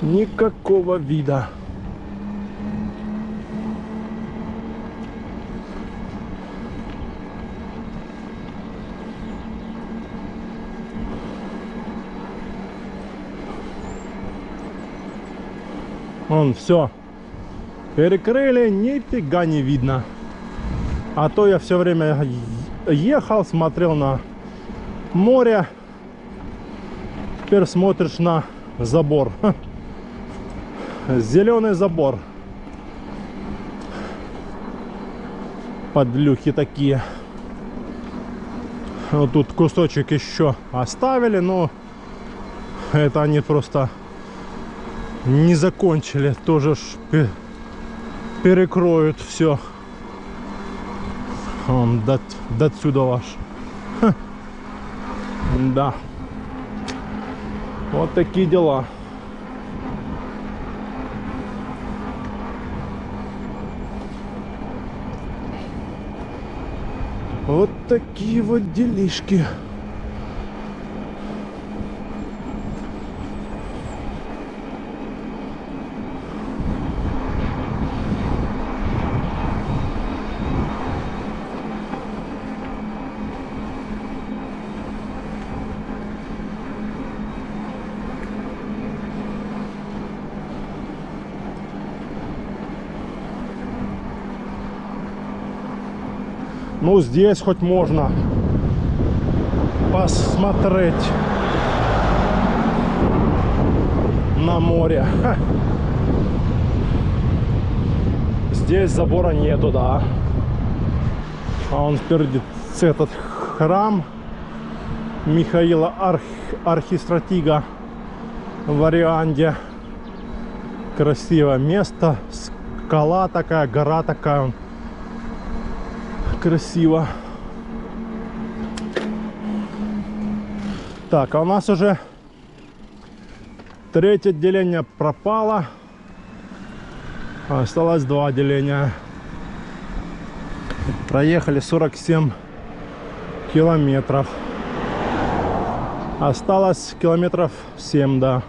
Никакого вида. Вон все перекрыли, нифига не видно. А то я все время ехал, смотрел на море. Теперь смотришь на забор. Зеленый забор. Подлюхи такие. Вот тут кусочек еще оставили, но это они просто не закончили. Тоже перекроют все. Он до отсюда ваш. Да. Вот такие дела. Вот такие вот делишки. Ну, здесь хоть можно посмотреть на море. Ха. Здесь забора нету, да. А он впереди этот храм Михаила Архистратига в Арианде. Красивое место. Скала такая, гора такая. Красиво. Так, а у нас уже третье отделение пропало. Осталось 2 отделения. Проехали 47 километров. Осталось километров 7, да.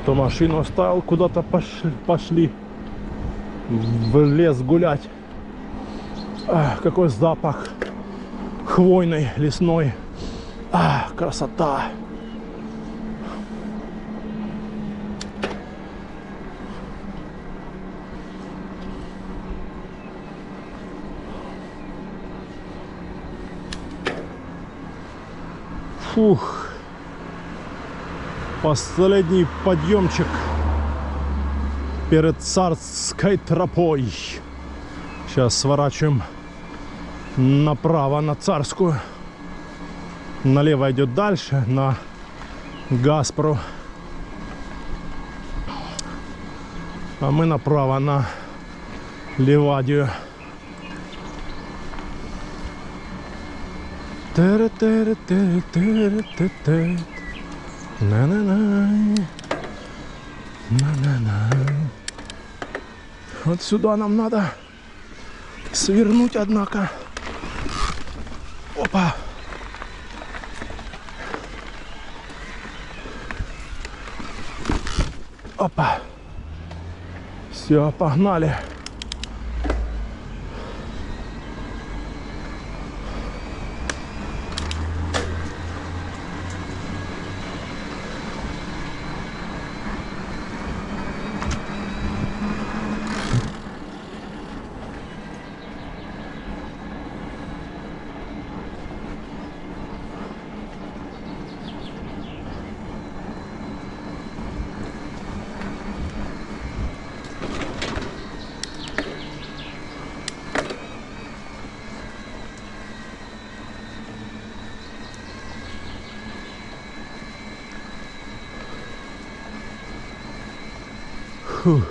Кто машину оставил, куда-то пошли в лес гулять. Ах, какой запах хвойный, лесной. Ах, красота. Фух. Последний подъемчик перед царской тропой. Сейчас сворачиваем направо на Царскую. Налево идет дальше на Гаспру. А мы направо на Ливадию. На-на-на. На-на-на. Вот сюда нам надо свернуть, однако. Опа. Опа. Все, погнали. Фух.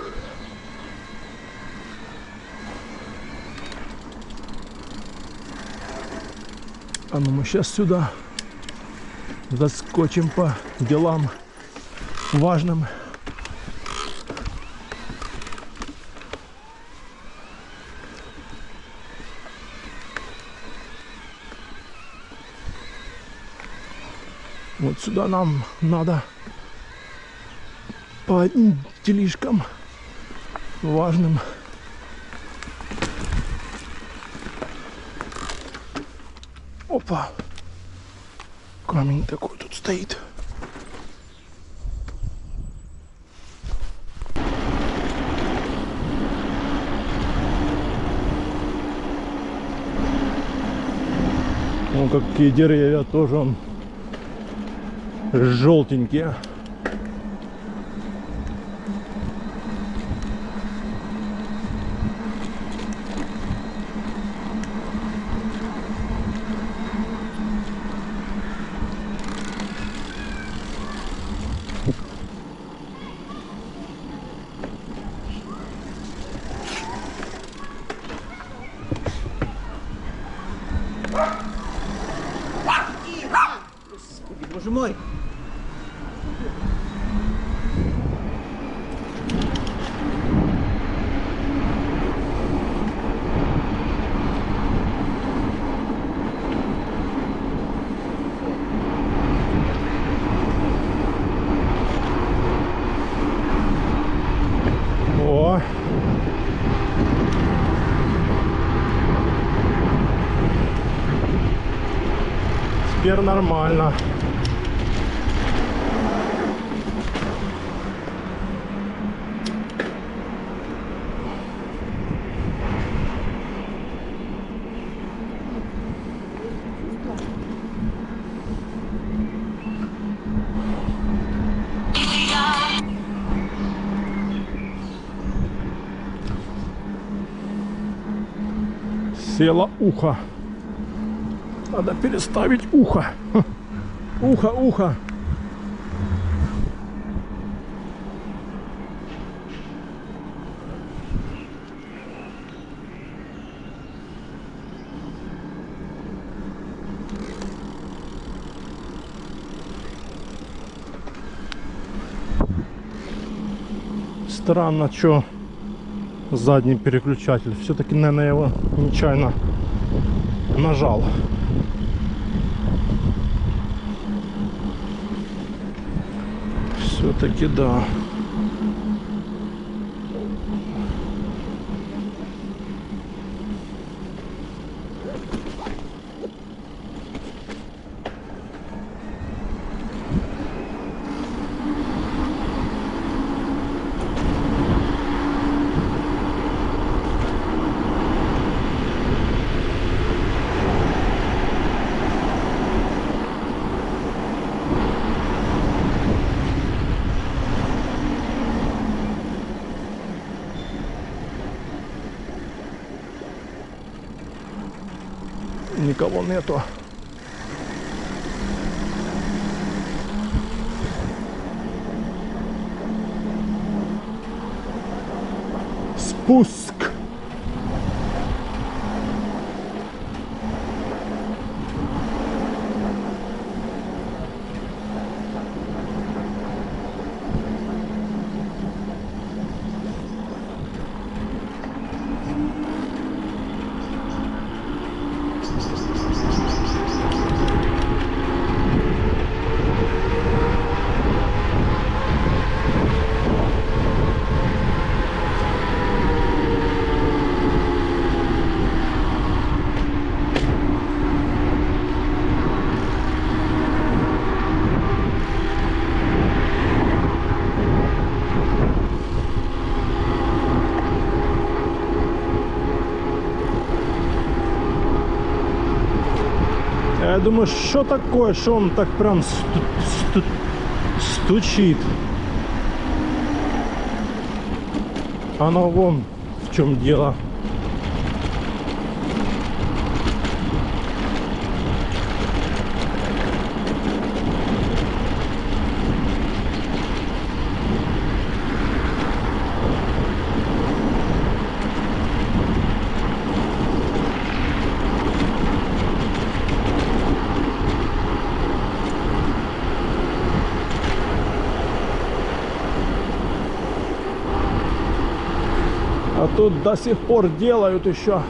А ну мы сейчас сюда заскочим по делам важным. Вот сюда нам надо по одним делишкам важным. Опа! Камень такой тут стоит. Вон какие деревья, тоже он желтенькие. Господи, боже мой! О! Теперь нормально. Село ухо. Надо переставить ухо. Ухо, ухо. Странно, что задний переключатель. Все-таки, наверное, его нечаянно нажал. Все-таки да. Никого нету. Спуск. Я думаю, что такое, что он так прям стучит. Оно вон в чем дело. А тут до сих пор делают еще.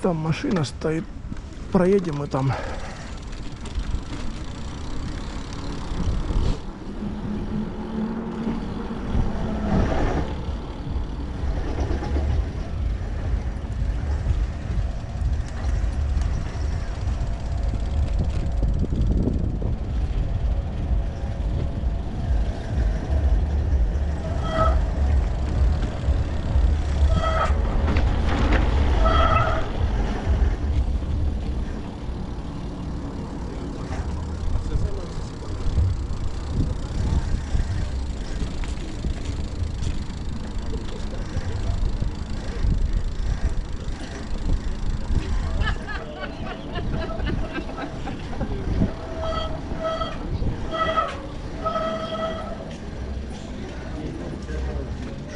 Там машина стоит. Проедем мы там.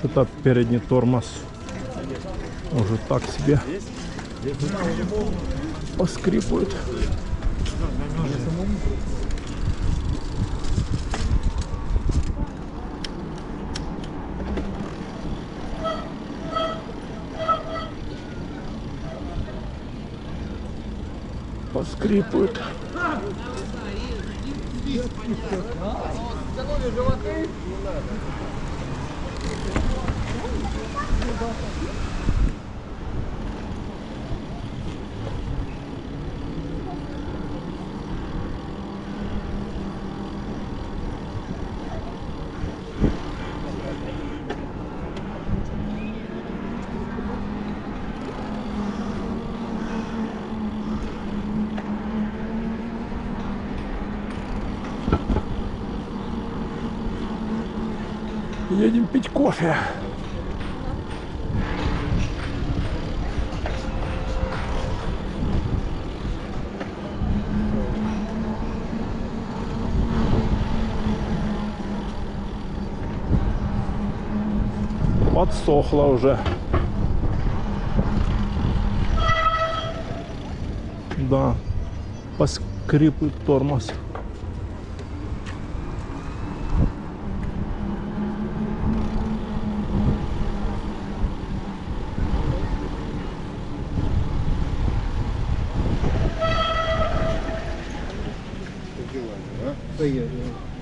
Что-то передний тормоз уже так себе поскрипывает. Поскрипывает. Едем пить кофе. Подсохло уже. Да, поскрипывает тормоз. Поехали.